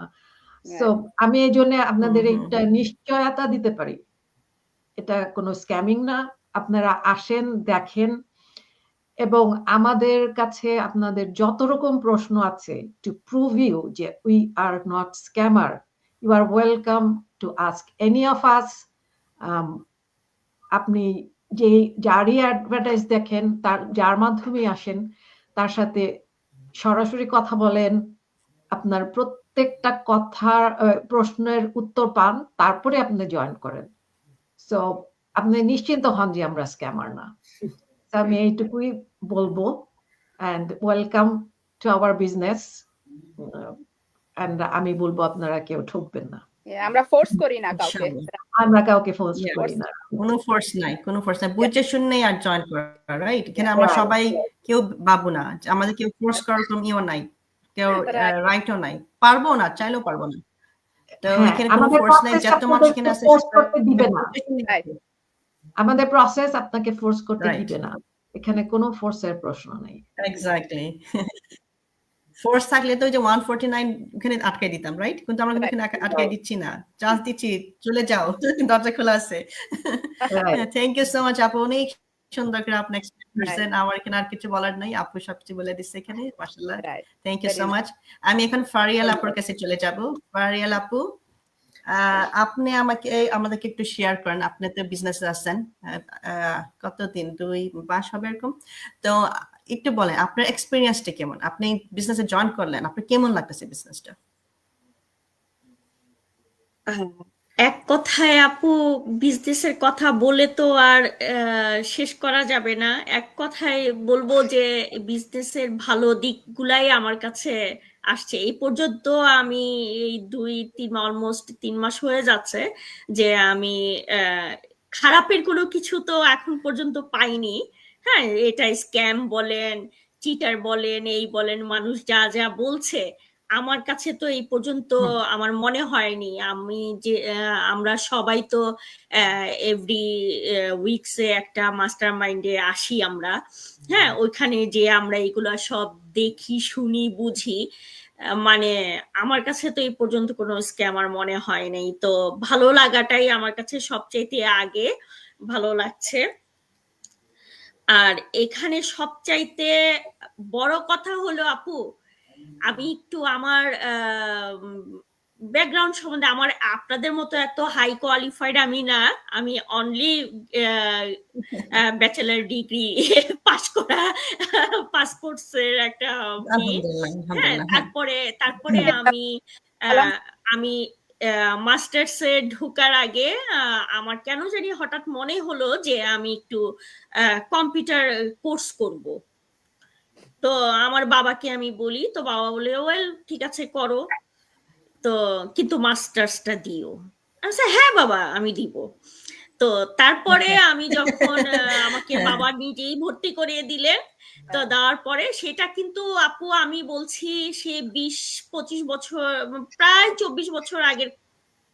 Speaker 4: সো আমি এই জন্য আপনাদের একটা নিশ্চয়তা দিতে পারি, এটা কোনো স্ক্যামিং না। আপনারা আসেন, দেখেন, এবং আমাদের কাছে আপনাদের যত রকম প্রশ্ন আছে টু প্রুভ ইউ যে we are not scammer, you are welcome to ask any of us. আপনি যে যারই অ্যাডভার্টাইজ দেখেন, তার যার মাধ্যমে আসেন, তার সাথে সরাসরি কথা বলেন, আপনার প্রত্যেকটা কথার প্রশ্নের উত্তর পান, তারপরে আপনি জয়েন করেন। সো আপনি নিশ্চিন্ত হন যে আমরা স্ক্যামার না। আমি এইটুকুই বলবো, and welcome to our business, and আমি বলবো আপনারা কেউ ঠকবেন না,
Speaker 2: আমরা ফোর্স করি না কাউকে।
Speaker 4: আমরা কাউকে ফোর্স
Speaker 1: Yeah.
Speaker 4: করি না।
Speaker 1: কোনো ফোর্স নাই, কোনো ফোর্স নাই, বুঝে শুনেই আর জয়েন করা, রাইট? এখানে আমরা সবাই কেউ বাবু না, আমাদের কেউ ফোর্স করার কোনো ইও নাই, কেউ রাইটও নাই, পারবো না, চাইলেও পারবো না। তো এখানে কোনো ফোর্স নাই, যত মানুষ এখানে আছে
Speaker 4: ফোর্স করতে দিবে না।
Speaker 2: Right.
Speaker 4: আমাদের প্রসেস আপনাকে ফোর্স করতে
Speaker 1: Right.
Speaker 4: দিবে না, এখানে কোনো ফোর্সের প্রশ্ন নেই।
Speaker 1: এক্স্যাক্টলি। ফোর্স থাকলে তো ওই যে 149 ওখানে আটকাই দিতাম, রাইট? কিন্তু আমরা এখানে আটকাই দিচ্ছি না, চান্স দিচ্ছি, চলে যাও, দরজা খোলা আছে। থ্যাংক ইউ সো মাচ আপু, অনেক সুন্দর করে আপনি এক্সপ্লেইন করছেন। আমার এখানে আর কিছু বলার নাই, আপু সবকিছু বলে দিচ্ছে এখানে, মাশাআল্লাহ। Thank you so much. আমি এখন ফারিয়াল আপুর কাছে চলে যাব। ফারিয়াল আপু, আপনি আমাদেরকে একটু শেয়ার করেন, আপনি তো বিজনেসে আছেন, কতদিন, 2 মাস হবে এরকম, তো একটু বলেন আপনার এক্সপেরিয়েন্সটা কেমন, আপনি বিজনেসে জয়েন করলেন, আপনার কেমন লাগতেছে বিজনেসটা?
Speaker 5: এক কথায় আপু, বিজনেসের কথা বলে তো আর শেষ করা যাবে না। এক কথায় বলবো যে বিজনেসের ভালো দিকগুলাই আমার কাছে আসছে এই পর্যন্ত। আমি এই 3 মাস হয়ে যাচ্ছে যে আমি খারাপের কোনো কিছু তো এখন পর্যন্ত পাইনি। হ্যাঁ, এটা স্ক্যাম বলেন, চিটার বলেন, এই বলেন, মানুষ যা যা বলছে, আমার কাছে তো এই পর্যন্ত আমার মনে হয়নি। আমি যে আমরা সবাই তো এভরি উইকসে একটা মাস্টার মাইন্ডে আসি আমরা, হ্যাঁ, ওইখানে যে আমরা এগুলা সব দেখি, শুনি, বুঝি, মানে আমার কাছে তো এই পর্যন্ত কোনো স্ক্যামার মনে হয় নাই। তো ভালো লাগাটাই আমার কাছে সবচাইতে আগে ভালো লাগছে। আর এখানে সবচাইতে বড় কথা হলো আপু, আমি একটু আমার ব্যাকগ্রাউন্ড সম্বন্ধে, আমার আপনাদের মতো এত হাই কোয়ালিফাইড আমি না, আমি অনলি ব্যাচেলার ডিগ্রি পাস করা পাসপোর্টসের একটা হ্যাঁ, তারপরে আমি মাস্টার্সে ঢোকার আগে আমার কেন জানি হঠাৎ মনে হলো যে আমি একটু কম্পিউটার কোর্স করব। তো আমার বাবাকে আমি বলি, তো বাবা বলে ওয়েল ঠিক আছে করো, তো কিন্তু মাস্টার্সটা দিও। আমি বলছি হ্যাঁ বাবা আমি দিব। তো তারপরে আমি যখন আমাকে বাবা নিজেই ভর্তি করিয়ে দিলেন, তো দেওয়ার পরে সেটা কিন্তু আপু আমি বলছি সে 20-25 বছর, প্রায় 24 বছর আগের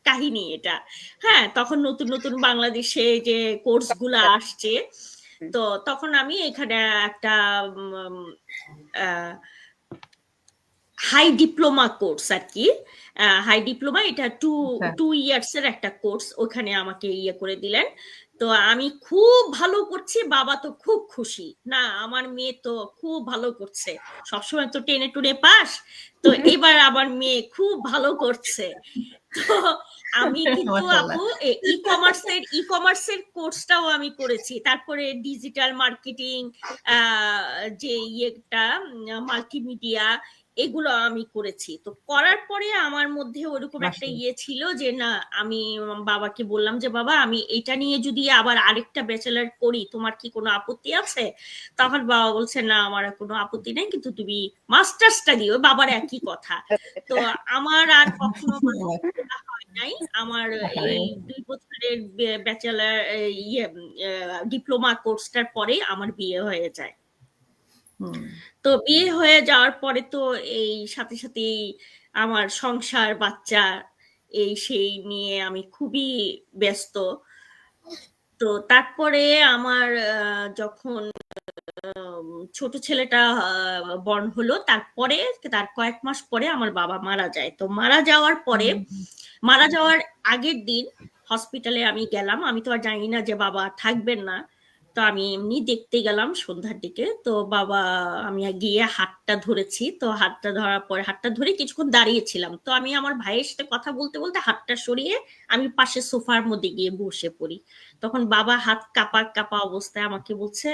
Speaker 5: কাহিনী এটা। হ্যাঁ, তখন নতুন নতুন বাংলাদেশে যে কোর্স গুলা আসছে, তো তখন আমি এখানে একটা হাই ডিপ্লোমা কোর্স আর কি, হাই ডিপ্লোমা, এটা 2 ইয়ার্স এর একটা কোর্স, ওখানে আমাকে ইয়ে করে দিলেন। তো আমি খুব ভালো করছি, বাবা তো খুব খুশি, না আমার মেয়ে তো খুব ভালো করছে, সবসময় তো টেনে টুনে পাস, তো এবার আমার মেয়ে খুব ভালো করছে। তো আমি কিন্তু আপু ই কমার্সের কোর্সটাও আমি করেছি, তারপরে ডিজিটাল মার্কেটিং, যে ইয়েটা মাল্টিমিডিয়া, এগুলো আমি করেছি। তো করার পরে আমার মধ্যে ওরকম একটা
Speaker 1: মাশাআল্লাহ।
Speaker 5: ইয়ে ছিল যে না, আমি বাবাকে বললাম যে বাবা আমি এটা নিয়ে যদি আবার আরেকটা ব্যাচেলার করি তোমার কি কোনো আপত্তি আছে? তখন বাবা বলছে না আমার আর কোনো আপত্তি নেই, কিন্তু তুমি মাস্টার্সটা দিও। বাবার একই কথা। তো আমার আর কখনো মাস্টার্স হয় নাই। আমার এই 2 বছরের ব্যাচেলার ইয়ে ডিপ্লোমা কোর্সটার পরে আমার বিয়ে হয়ে যায়।
Speaker 1: হুম,
Speaker 5: তো বিয়ে হয়ে যাওয়ার পরে তো এই সাথে সাথেই আমার সংসার, বাচ্চা, এই সেই নিয়ে আমি খুবই ব্যস্ত। তো তারপরে আমার যখন ছোট ছেলেটা বর্ন হলো, তারপরে তার কয়েক মাস পরে আমার বাবা মারা যায়। তো মারা যাওয়ার পরে, মারা যাওয়ার আগের দিন হসপিটালে আমি গেলাম। আমি তো আর জানি না যে বাবা থাকবেন না। তো আমি এমনি দেখতে গেলাম সন্ধ্যার দিকে। তো বাবা, আমি গিয়ে হাতটা ধরেছি। তো হাতটা ধরার পরে, হাতটা ধরে কিছুক্ষণ দাঁড়িয়েছিলাম। তো আমি আমার ভাইয়ের সাথে কথা বলতে বলতে হাতটা সরিয়ে আমি পাশে সোফার মধ্যে গিয়ে বসে পড়ি। তখন বাবা হাত কাঁপা কাঁপা অবস্থায় আমাকে বলছে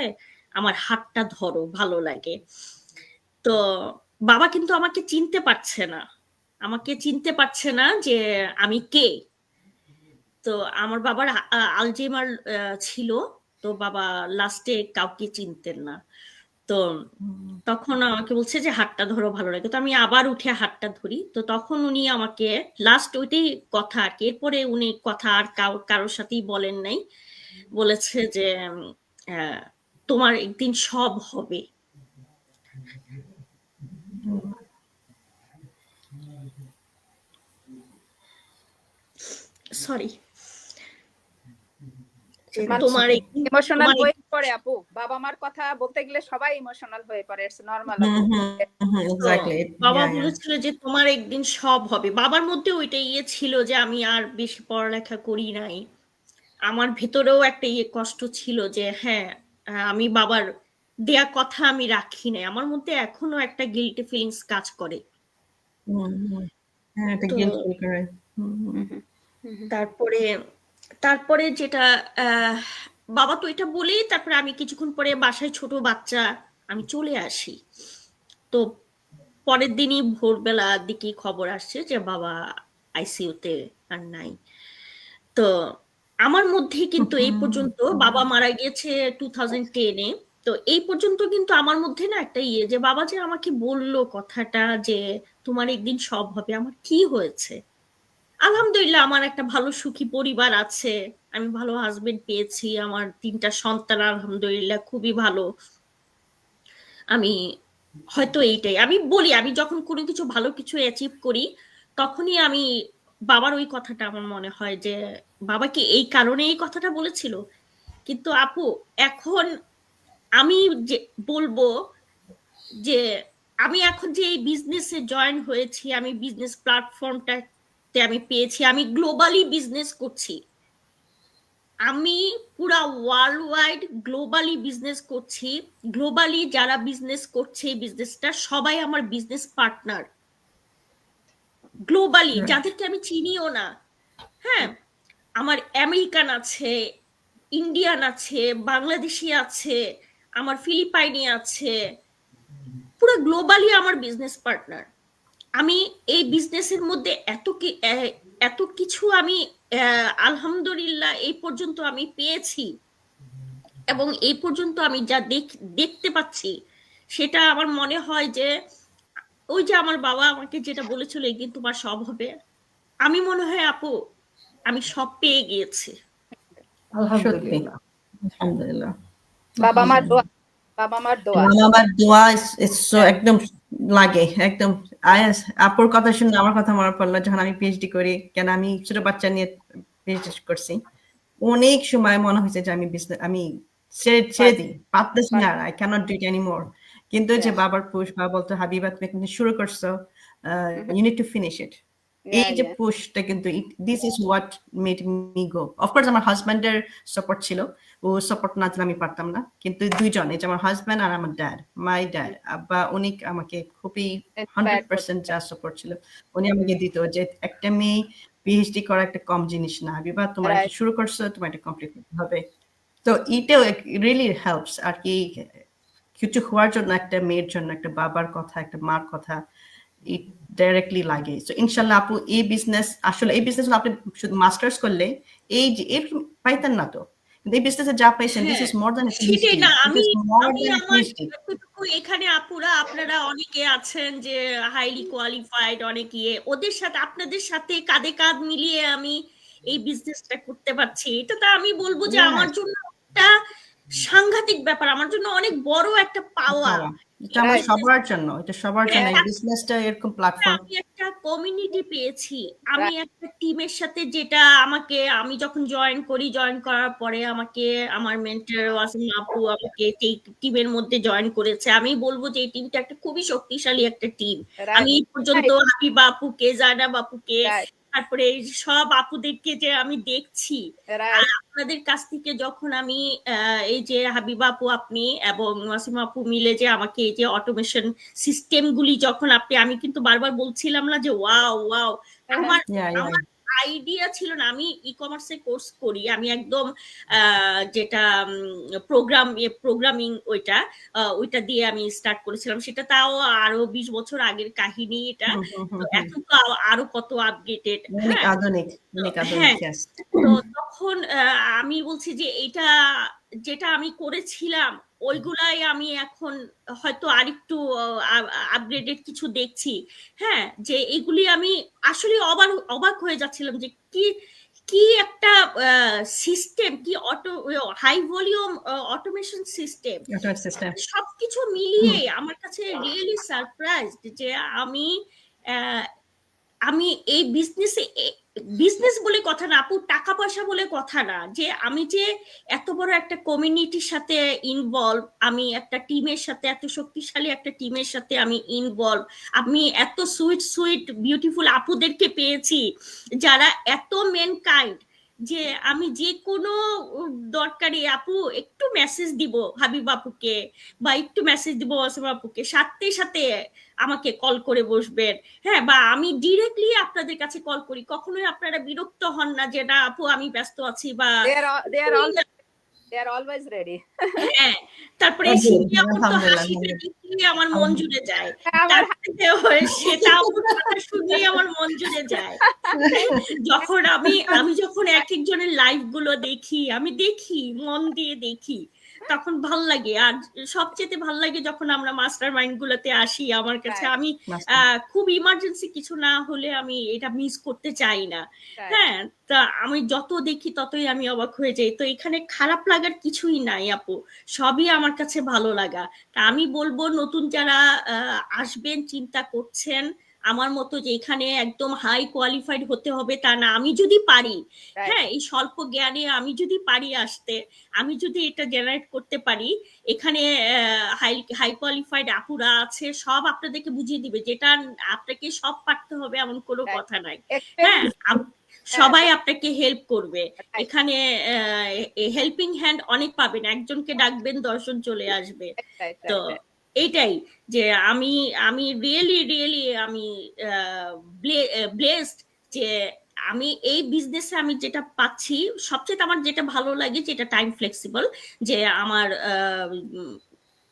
Speaker 5: আমার হাতটা ধরো, ভালো লাগে। তো বাবা কিন্তু আমাকে চিনতে পারছে না, আমাকে চিনতে পারছে না যে আমি কে। তো আমার বাবার আলজেইমার ছিল। তো বাবা লাস্টে কাউকে চিনতেন না। তো তখন আমাকে বলছে যে হাতটা ধরো, ভালো লাগে। তো আমি আবার উঠে হাতটা ধরি। তো তখন উনি আমাকে লাস্ট ওইটাই কথা আর কি, এরপরে উনি কথা আর কারোর সাথেই বলেন নাই। বলেছে যে আহ, তোমার একদিন সব হবে। সরি, তোমার একদিন,
Speaker 2: ইমোশনাল
Speaker 5: তোমার
Speaker 2: হয়ে পড়ে আপু, বাবা মার কথা বলতে গেলে সবাই ইমোশনাল হয়ে পড়ে, ইটস নরমাল
Speaker 1: হুম,
Speaker 2: আপু।
Speaker 1: হুম, হুম,
Speaker 5: তো
Speaker 1: এক্স্যাক্টলি।
Speaker 5: বাবা বলেছিল যে তোমার একদিন সব হবে। বাবার মধ্যে ওইটা ইয়ে ছিল যে আমি আর বেশি পড়ালেখা করি নাই। আমার ভেতরেও একটা ইয়ে কষ্ট ছিল যে হ্যাঁ, আমি বাবার দেয়া কথা আমি রাখি নাই। আমার মধ্যে এখনো একটা গিল্টি ফিলিংস কাজ করে।
Speaker 1: হ্যাঁ, এটা
Speaker 5: তো
Speaker 1: গিল্ট ফিল করে। হুম, হুম,
Speaker 5: তারপরে তারপরে যেটা আহ, বাবা তো এটা বলেই তারপরে আমি কিছুক্ষণ পরে বাসায় ছোট বাচ্চা, আমি চলে আসি। তো পরের দিনই ভোরবেলার দিকে খবর আসছে যে বাবা আইসিইউতে আর নাই। তো আমার মধ্যে কিন্তু এই পর্যন্ত, বাবা মারা গিয়েছে 2010-এ। তো এই পর্যন্ত কিন্তু আমার মধ্যে না একটা ইয়ে যে বাবা যে আমাকে বললো কথাটা যে তোমার একদিন সব হবে, আমার কি হয়েছে? আলহামদুলিল্লাহ আমার একটা ভালো সুখী পরিবার আছে, আমি ভালো হাজবেন্ড পেয়েছি, আমার 3টা সন্তান আলহামদুলিল্লাহ খুবই ভালো। আমি হয়তো এইটাই আমি বলি, আমি যখন কোনো কিছু ভালো কিছু অ্যাচিভ করি তখনই আমি বাবার ওই কথাটা আমার মনে হয় যে বাবা কি এই কারণে এই কথাটা বলেছিল। কিন্তু আপু এখন আমি যে বলবো যে আমি এখন যে এই বিজনেসে জয়েন হয়েছি, আমি বিজনেস প্ল্যাটফর্মটাতে আমি পেয়েছি, আমি গ্লোবালি বিজনেস করছি। আমি পুরা ওয়ার্ল্ড ওয়াইড গ্লোবালি বিজনেস করছি। গ্লোবালি যারা বিজনেস করছে এই বিজনেসটা সবাই আমার বিজনেস পার্টনার, গ্লোবালি যাদেরকে আমি চিনিও না। হ্যাঁ, আমার আমেরিকান আছে, ইন্ডিয়ান আছে, বাংলাদেশি আছে, আমার ফিলিপাইনি আছে, পুরো গ্লোবালি আমার বিজনেস পার্টনার। আমি এই বিজনেসের মধ্যে এত কিছু আমি আলহামদুলিল্লাহ এই পর্যন্ত আমি পেয়েছি, এবং এই পর্যন্ত আমি যা দেখতে পাচ্ছি সেটা আমার মনে হয় যে ওই যে আমার বাবা আমাকে যেটা বলেছিল একদিন তোমার সব হবে, আমি মনে হয় আপু আমি সব পেয়ে গিয়েছি।
Speaker 1: সত্যি,
Speaker 4: আলহামদুলিল্লাহ।
Speaker 1: আলহামদুলিল্লাহ।
Speaker 2: বাবা মার দোয়া, বাবা মার দোয়া।
Speaker 1: আমার দোয়া so একদম লাগে একদম। আপুর কথা শুনে আমার কথা মনে পড়লো যখন আমি পিএইচডি করি, কেন আমি ছোট বাচ্চা নিয়ে পিএইচডি করছি। অনেক সময় মনে হয়েছে যে আমি ছেড়ে দিই, পারতেছি না, I can't do it anymore. কিন্তু যে বাবার পুশ, বাবা বলতো হাবিবা তুমি কিন্তু শুরু করছো, you need to finish it. এই যে পুশটা কিন্তু this is what made me go. Of course আমার হাজব্যান্ডের সাপোর্ট ছিল, ও সাপোর্ট না দিলে আমি পারতাম না। কিন্তু দুইজন, এই যে আমার হাজব্যান্ড আর আমার ড্যাড, মাই ড্যাড, আব্বা উনি আমাকে খুবই 100% যা সাপোর্ট ছিল উনি আমাকে দিত, যে একটা মেয়ে পিএইচডি করা একটা কম জিনিস না হাবিবা, তোমার এটা শুরু করছো, তোমার এটা কমপ্লিট করতে হবে। তো এটাও রিয়েলি হেল্পস আর কি, কিছু হওয়ার জন্য একটা মেয়ের জন্য একটা বাবার কথা, একটা মার কথা ডাইরেক্টলি লাগে। সো ইনশাল্লাহ আপু এই বিজনেস আসলে এই বিজনেস আপনি শুধু মাস্টার্স করলে এই যে এর পাইতেন না তো, কিন্তু এই বিজনেসে যা পাইছেন দিস
Speaker 5: হ্যাঁ
Speaker 1: ইজ মোর দ্যান এ
Speaker 5: সেটাই
Speaker 1: পিএইচডি,
Speaker 5: না,
Speaker 1: ইট
Speaker 5: আমি
Speaker 1: ইজ মোর
Speaker 5: আমি
Speaker 1: দ্যান এ
Speaker 5: আমার
Speaker 1: পিএইচডি।
Speaker 5: যতটুকু এখানে আপুরা আপনারা অনেকে আছেন যে হাইলি কোয়ালিফাইড, অনেক ওদের সাথে আপনাদের সাথে কাঁধে কাঁধ মিলিয়ে আমি এই বিজনেসটা করতে পারছি, এটা তো আমি বলবো যে আমার জন্য একটা সাংঘাতিক ব্যাপার, আমার জন্য অনেক বড় একটা পাওয়া।
Speaker 1: এটা আমার
Speaker 2: Right.
Speaker 1: সবার জন্য, এটা সবার জন্য এই
Speaker 5: হ্যাঁ,
Speaker 1: বিজনেসটা এরকম প্ল্যাটফর্ম।
Speaker 5: আমি একটা কমিউনিটি পেয়েছি, আমি একটা টিমের সাথে, যেটা আমি যখন জয়েন করার পরে আমাকে আমার মেন্টর ওয়াসিম আপু আমাকে এই টিমের মধ্যে জয়েন করেছে। আমি বলবো যে এই টিমটা একটা খুবই শক্তিশালী একটা টিম। আমি এই পর্যন্ত হাবিবা আপুকে, জায়নাব আপুকে, তারপরে এই সব আপুদেরকে যে আমি দেখছি, আর আপনাদের কাছ থেকে যখন আমি এই যে হাবিবা আপু আপনি এবং ওয়াসিম আপু মিলে যে আমাকে এই যে অটোমেশন সিস্টেম গুলি যখন আমি কিন্তু বারবার বলছিলাম না যে ওয়াও ওয়াও, আমার আইডিয়া ছিল না। আমি ই কমার্সে কোর্স করি, আমি একদম যেটা প্রোগ্রামিং ওইটা দিয়ে আমি স্টার্ট করেছিলাম, সেটা তাও আরো 20 বছর আগের কাহিনী। এটা এখন তো আরো কত আপডেটেড,
Speaker 1: আধুনিক।
Speaker 5: হ্যাঁ। তো তখন আমি বলছি যে এটা যেটা আমি করেছিলাম ওইগুলাই আমি এখন হয়তো আরেকটু আপগ্রেডেড কিছু দেখছি। হ্যাঁ, যে এগুলি আমি আসলে অবাক হয়ে যাচ্ছিলাম যে কি একটা সিস্টেম, কি হাই ভলিউম অটোমেশন সিস্টেম, সবকিছু মিলিয়ে আমার কাছে রিয়েলি সারপ্রাইজড যে আমি এই বিজনেস বলে কথা না আপু, টাকা পয়সা বলে কথা না, যে আমি যে এত বড় একটা কমিউনিটির সাথে ইনভলভ, আমি একটা টিমের সাথে, এত শক্তিশালী একটা টিমের সাথে আমি ইনভলভ, আমি এত সুইট বিউটিফুল আপুদেরকে পেয়েছি যারা এত মেনকাইন্ড, যে আমি যে কোনো দরকারি আপু একটু মেসেজ দিব হাবিব আপুকে বা একটু মেসেজ দিব ওয়াসিম আপুকে, সাথে সাথে আমাকে কল করে বসবেন। হ্যাঁ, বা আমি ডিরেক্টলি আপনাদের কাছে কল করি, কখনোই আপনারা বিরক্ত হন না যে না আপু আমি ব্যস্ত আছি, বা
Speaker 2: they are always ready.
Speaker 5: হ্যাঁ, তারপরে আমার মন জুড়ে যায়, সেটা শুনলেই আমার মন জুড়ে যায়। যখন যখন এক একজনের লাইভ গুলো দেখি, আমি দেখি মন দিয়ে দেখি, তখন ভাল লাগে। আর সবচেয়ে ভাল লাগে যখন আমরা মাস্টার মাইন্ড গুলোতে আসি, আমার কাছে আমি খুব ইমার্জেন্সি কিছু না হলে আমি এটা মিস করতে চাই না। হ্যাঁ, তা আমি যত দেখি ততই আমি অবাক হয়ে যাই। তো এখানে খারাপ লাগার কিছুই নাই আপু, সবই আমার কাছে ভালো লাগা। তা আমি বলবো নতুন যারা আসবেন, চিন্তা করছেন আমার মতো যে এখানে একদম হাই কোয়ালিফাইড হতে হবে তা না, আমি যদি পারি, হ্যাঁ, এই স্বল্প জ্ঞানে আমি যদি পারি আসতে, আমি যদি এটা জেনারেট করতে পারি, এখানে হাই কোয়ালিফাইড আপুরা আছে, সব আপনাদেরকে বুঝিয়ে দিবে, যেটা আপনাকে সব পারতে হবে এমন কোনো কথা নাই। হ্যাঁ, সবাই আপনাকে হেল্প করবে। এখানে হেল্পিং হ্যান্ড অনেক পাবেন, একজনকে ডাকবেন 10 জন চলে আসবে। তো এইটাই যে আমি রিয়েলি আমি ব্লেসড যে আমি এই বিজনেসে আমি যেটা পাচ্ছি, সবচেয়ে আমার যেটা ভালো লাগে যেটা টাইম ফ্লেক্সিবল, যে আমার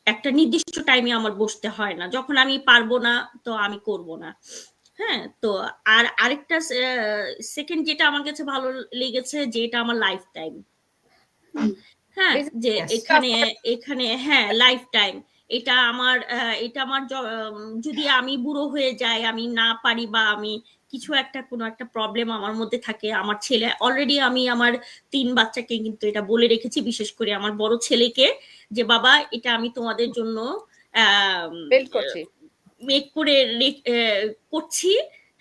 Speaker 5: একটা নির্দিষ্ট টাইমে আমার বসতে হয় না, যখন আমি পারবো না তো আমি করব না। হ্যাঁ, তো আর আরেকটা সেকেন্ড যেটা আমার কাছে ভালো লেগেছে, যে এটা আমার লাইফ টাইম। হ্যাঁ, যে এখানে হ্যাঁ লাইফ টাইম, এটা আমার যদি আমি বুড়ো হয়ে যাই, আমি না পারি, বা আমি কিছু কোনো একটা প্রবলেম আমার মধ্যে থাকে, আমার ছেলে অলরেডি, আমি আমার 3 বাচ্চাকে কিন্তু এটা বলে রেখেছি, বিশেষ করে আমার বড় ছেলেকে, যে বাবা এটা আমি তোমাদের জন্য মেক করে করছি।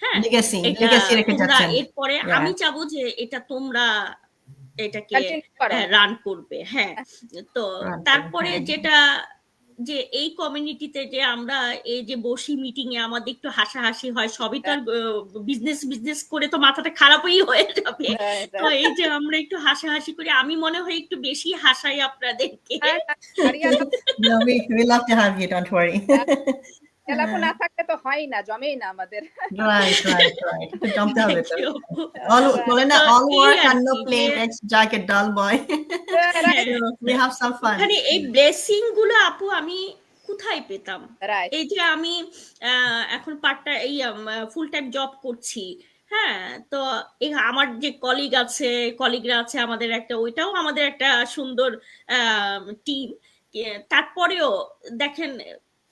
Speaker 5: হ্যাঁ, এরপরে আমি চাবো যে এটা তোমরা এটাকে রান করবে। হ্যাঁ, তো তারপরে যেটা যে এই কমিউনিটিতে যে আমরা এই যে বসি মিটিং এ আমাদের একটু হাসাহাসি হয়, সবই তো বিজনেস করে তো মাথাটা খারাপই হয়ে যাবে। তো এই যে আমরা একটু হাসাহাসি করি, আমি মনে হয় একটু বেশি হাসাই আপনাদেরকে।
Speaker 2: না থাকলে তো হয় না, জমেই না আমাদের।
Speaker 1: জমতে হবে তো। বলে না, all work and no play makes Jack a dull boy. We have some fun.
Speaker 5: এই ব্লেসিং গুলো আপু আমি কোথায় পেতাম?
Speaker 2: রাইট
Speaker 5: এই যে আমি এখন পার্ট টাইম এই ফুল টাইম জব করছি, হ্যাঁ, তো আমার যে কলিগরা আছে, আমাদের একটা, ওইটাও আমাদের একটা সুন্দর টিম। তারপরেও দেখেন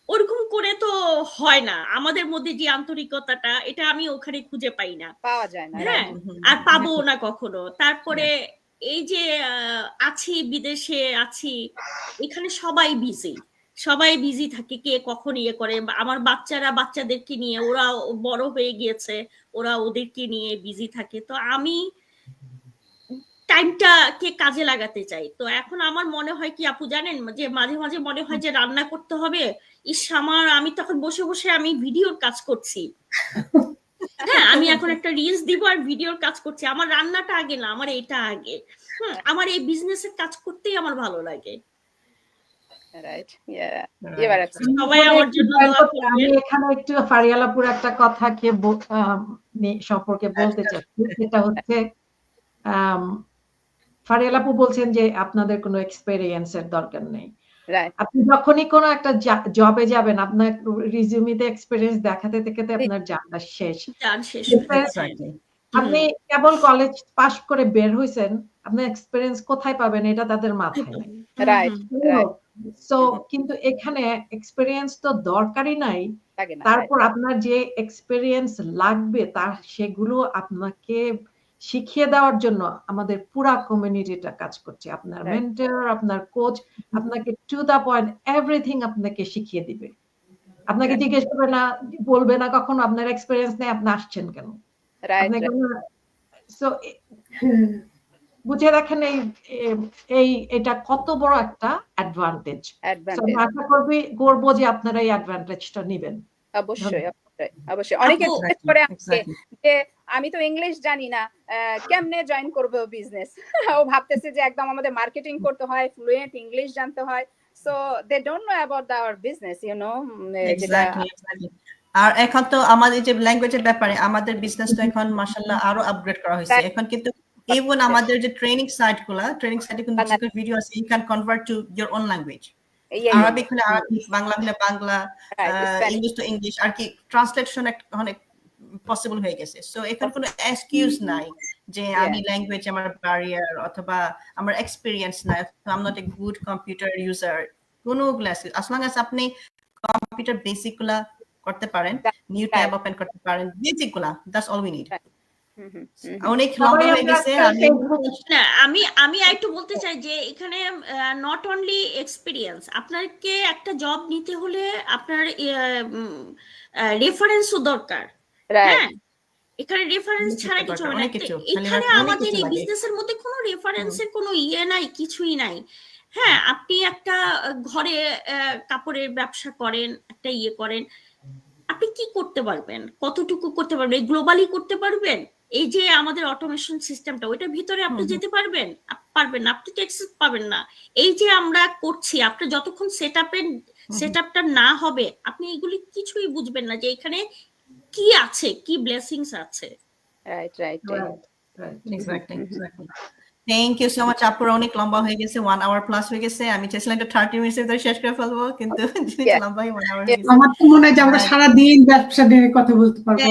Speaker 5: ওরকম করে তো হয় না, আমাদের মধ্যে যে আন্তরিকতাটা, এটা আমি ওখানে খুঁজে পাই না,
Speaker 2: পাওয়া যায় না,
Speaker 5: হ্যাঁ,
Speaker 2: রাইট
Speaker 5: আর পাবো না কখনো। তারপরে এই যে আছি, বিদেশে আছি, এখানে সবাই বিজি থাকে, কে কখন ইয়ে করে। আমার বাচ্চাদেরকে নিয়ে, ওরা বড় হয়ে গিয়েছে, ওরা ওদেরকে নিয়ে বিজি থাকে, তো আমি টাইমটাকে কাজে লাগাতে চাই। তো এখন আমার মনে হয় কি আপু জানেন, যে মাঝে মাঝে মনে হয় যে রান্না করতে হবে, আমি তখন বসে বসে আমি ভিডিওর কাজ করছি, হ্যাঁ, আমি এখন একটা রিলস দিব আর ভিডিওর কাজ করছি, আমার রান্নাটা আগে না, আমার এটা আগে। আমার এই বিজনেসের কাজ করতেই আমার ভালো লাগে।
Speaker 2: রাইট এবার
Speaker 5: সবাই আমার জন্য দোয়া করবেন।
Speaker 4: আমি এখানে একটু ফারিয়ালাপুর একটা কথা সম্পর্কে বলতে চাচ্ছি, সেটা হচ্ছে ফারিয়ালাপু বলছেন যে আপনাদের কোনো এক্সপেরিয়েন্সের দরকার নেই। আপনি যখনই কোনো একটা জবে যাবেন, আপনার রিজিউমিতে এক্সপেরিয়েন্স দেখাতে দেখাতে আপনার জানটা শেষ। আপনি কেবল কলেজ পাস করে বের হইছেন, আপনার এক্সপেরিয়েন্স কোথায় পাবেন এটা তাদের মাথায় নেই। সো কিন্তু এখানে এক্সপেরিয়েন্স তো দরকারই নাই, তারপর আপনার যে এক্সপেরিয়েন্স লাগবে সেগুলো আপনাকে শিখিয়ে দেওয়ার জন্য আমাদের পুরা কমিউনিটিটা কাজ করছে। আপনার মেন্টর, আপনার কোচ আপনাকে টু দা পয়েন্ট এভরিথিং আপনাকে শিখিয়ে দিবে। আপনাকে জিজ্ঞেস করবে না, বলবে না কখনো আপনার এক্সপেরিয়েন্স নেই, আপনি আসছেন কেন। বুঝে দেখেন এটা কত বড় একটা অ্যাডভান্টেজ। আশা করবো যে আপনারা এই অ্যাডভান্টেজটা নেবেন।
Speaker 2: অবশ্যই অনেকে জিজ্ঞেস করে আমাকে যে আমি তো ইংলিশ জানি না, কেমনে জয়েন করবো বিজনেস। ও ভাবতেছে যে একদম আমাদের মার্কেটিং করতে হয়, ফ্লুয়েন্ট ইংলিশ জানতে হয়, so they don't know about our business, you know.
Speaker 1: আর এখন তো আমাদের যে ল্যাঙ্গুয়েজের ব্যাপারে আমাদের বিজনেস তো এখন মাশাআল্লাহ আরো আপগ্রেড করা হয়েছে। এখন কিন্তু ইভেন আমাদের যে ট্রেনিং সাইটে কিন্তু ভিডিও আছে, you can convert to your own language. Arabic হলে আরবিক, বাংলা হলে বাংলা, ইংলিশ তো ইংলিশ, আর কি ট্রান্সলেশন অনেক পসিবল হয়ে গেছে। সো এখন কোনো এক্সকিউজ নাই যে আমি ল্যাঙ্গুয়েজ আমার ব্যারিয়ার অথবা আমার এক্সপেরিয়েন্স নাই, I am not a good computer user, কোনো গ্লাসেস as long as আপনি কম্পিউটার বেসিক গুলা করতে পারেন, নিউ ট্যাব ওপেন করতে পারেন, বেসিক গুলা, দ্যাটস অল উই নিড। অনেক লম্বা হয়ে গেছে।
Speaker 5: আমি একটু বলতে চাই যে এখানে নট অনলি এক্সপিরিয়েন্স, আপনাকে একটা জব নিতে হলে আপনার রেফারেন্সও দরকার, হ্যাঁ, এখানে রেফারেন্স ছাড়া কিছু হবে না। এখানে আমাদের এই বিজনেসের মধ্যে কোনো রেফারেন্সের কোনো নাই, কিছুই নাই। হ্যাঁ, আপনি একটা ঘরে কাপড়ের ব্যবসা করেন, একটা করেন, আপনি কি করতে পারবেন, কতটুকু করতে পারবেন, গ্লোবালি করতে পারবেন? এই যে আমাদের অটোমেশন সিস্টেমটা, ওইটার ভিতরে আপনি যেতে পারবেন না, আপনি তো অ্যাক্সেস পাবেন না। এই যে আমরা করছি, আপনি যতক্ষণ সেটআপটা না হবে, আপনি এগুলি কিছুই বুঝবেন না যে এখানে কি আছে, কি ব্লেসিংস আছে।
Speaker 2: Right
Speaker 1: exactly. Thank you so much. আপুর অনেক লম্বা হয়ে গেছে, 1 আওয়ার প্লাস হয়ে গেছে। আমি চেয়েছিলাম এটা 30 মিনিটের ভিতরে শেষ করে ফেলবো, কিন্তু লম্বা 1 আওয়ার হয়ে গেছে।
Speaker 3: আমার তো মনে হয় যে আমরা সারা দিন ব্যবসা নিয়ে কথা বলতে পারবো।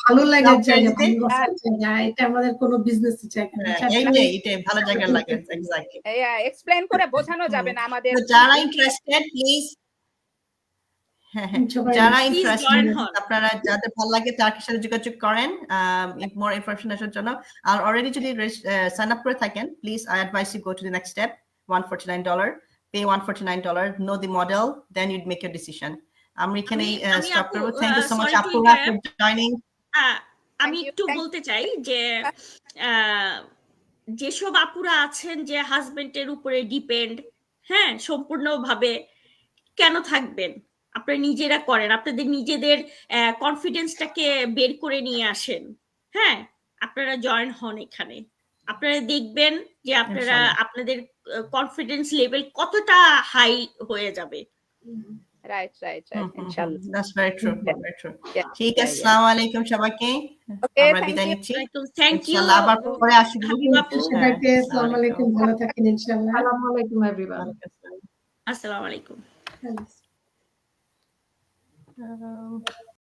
Speaker 3: ভালো লাগার জায়গা, এটা আমাদের কোনো বিজনেসের জায়গা না,
Speaker 1: এইটাই ভালো জায়গা লাগে। এক্স্যাক্টলি,
Speaker 2: এক্সপ্লেইন করে বোঝানো যাবে না আমাদের।
Speaker 1: যারা ইন্টারেস্টেড প্লিজ, যারা ইন্টারেস্টেড আপনারা যাদের ভালো লাগে তার সাথে যোগাযোগ করেন মোর ইনফরমেশনের জন্য। আর অলরেডি যদি সাইন আপ করে থাকেন, please I advise you go to the next step, $149, pay $149, know the model, then you'd make your decision. আমি এখানে স্টপ করব। থ্যাংক ইউ সো মাচ আপুরা ফর জয়েনিং।
Speaker 5: আমি একটু বলতে চাই যে যেসব আপুরা আছেন যে হাজবেন্ডের উপরে ডিপেন্ড, হ্যাঁ, সম্পূর্ণভাবে, কেন থাকবেন? আপনারা নিজেরা করেন, আপনাদের নিজেদের কনফিডেন্সটাকে বের করে নিয়ে আসেন, হ্যাঁ, আপনারা জয়েন হন এখানে। আপনারা দেখবেন যে আপনাদের কনফিডেন্স লেভেল কতটা হাই হয়ে যাবে।
Speaker 2: রাইট ইনশাআল্লাহ।
Speaker 1: That's very true.
Speaker 2: Yeah,
Speaker 1: Very true.
Speaker 2: yeah,
Speaker 1: ঠিক আছে,
Speaker 2: yeah.
Speaker 1: আসসালামু আলাইকুম সবাইকে।
Speaker 2: Okay,
Speaker 1: আমরা
Speaker 2: thank
Speaker 1: বিদায়
Speaker 2: you.
Speaker 1: নিচ্ছি।
Speaker 5: থ্যাংক ইউ
Speaker 1: ইনশাআল্লাহ আবার পরে আসবো।
Speaker 5: হাবিবা আপু।
Speaker 1: হ্যাঁ,
Speaker 3: সবাইকে আসসালামু
Speaker 1: আসসালামু
Speaker 3: আলাইকুম, ভালো থাকেন ইনশাআল্লাহ।
Speaker 4: আসসালামু আলাইকুম এভরিওয়ান।
Speaker 5: আসসালামু আলাইকুম।
Speaker 3: Thanks.
Speaker 1: আলাইকুম।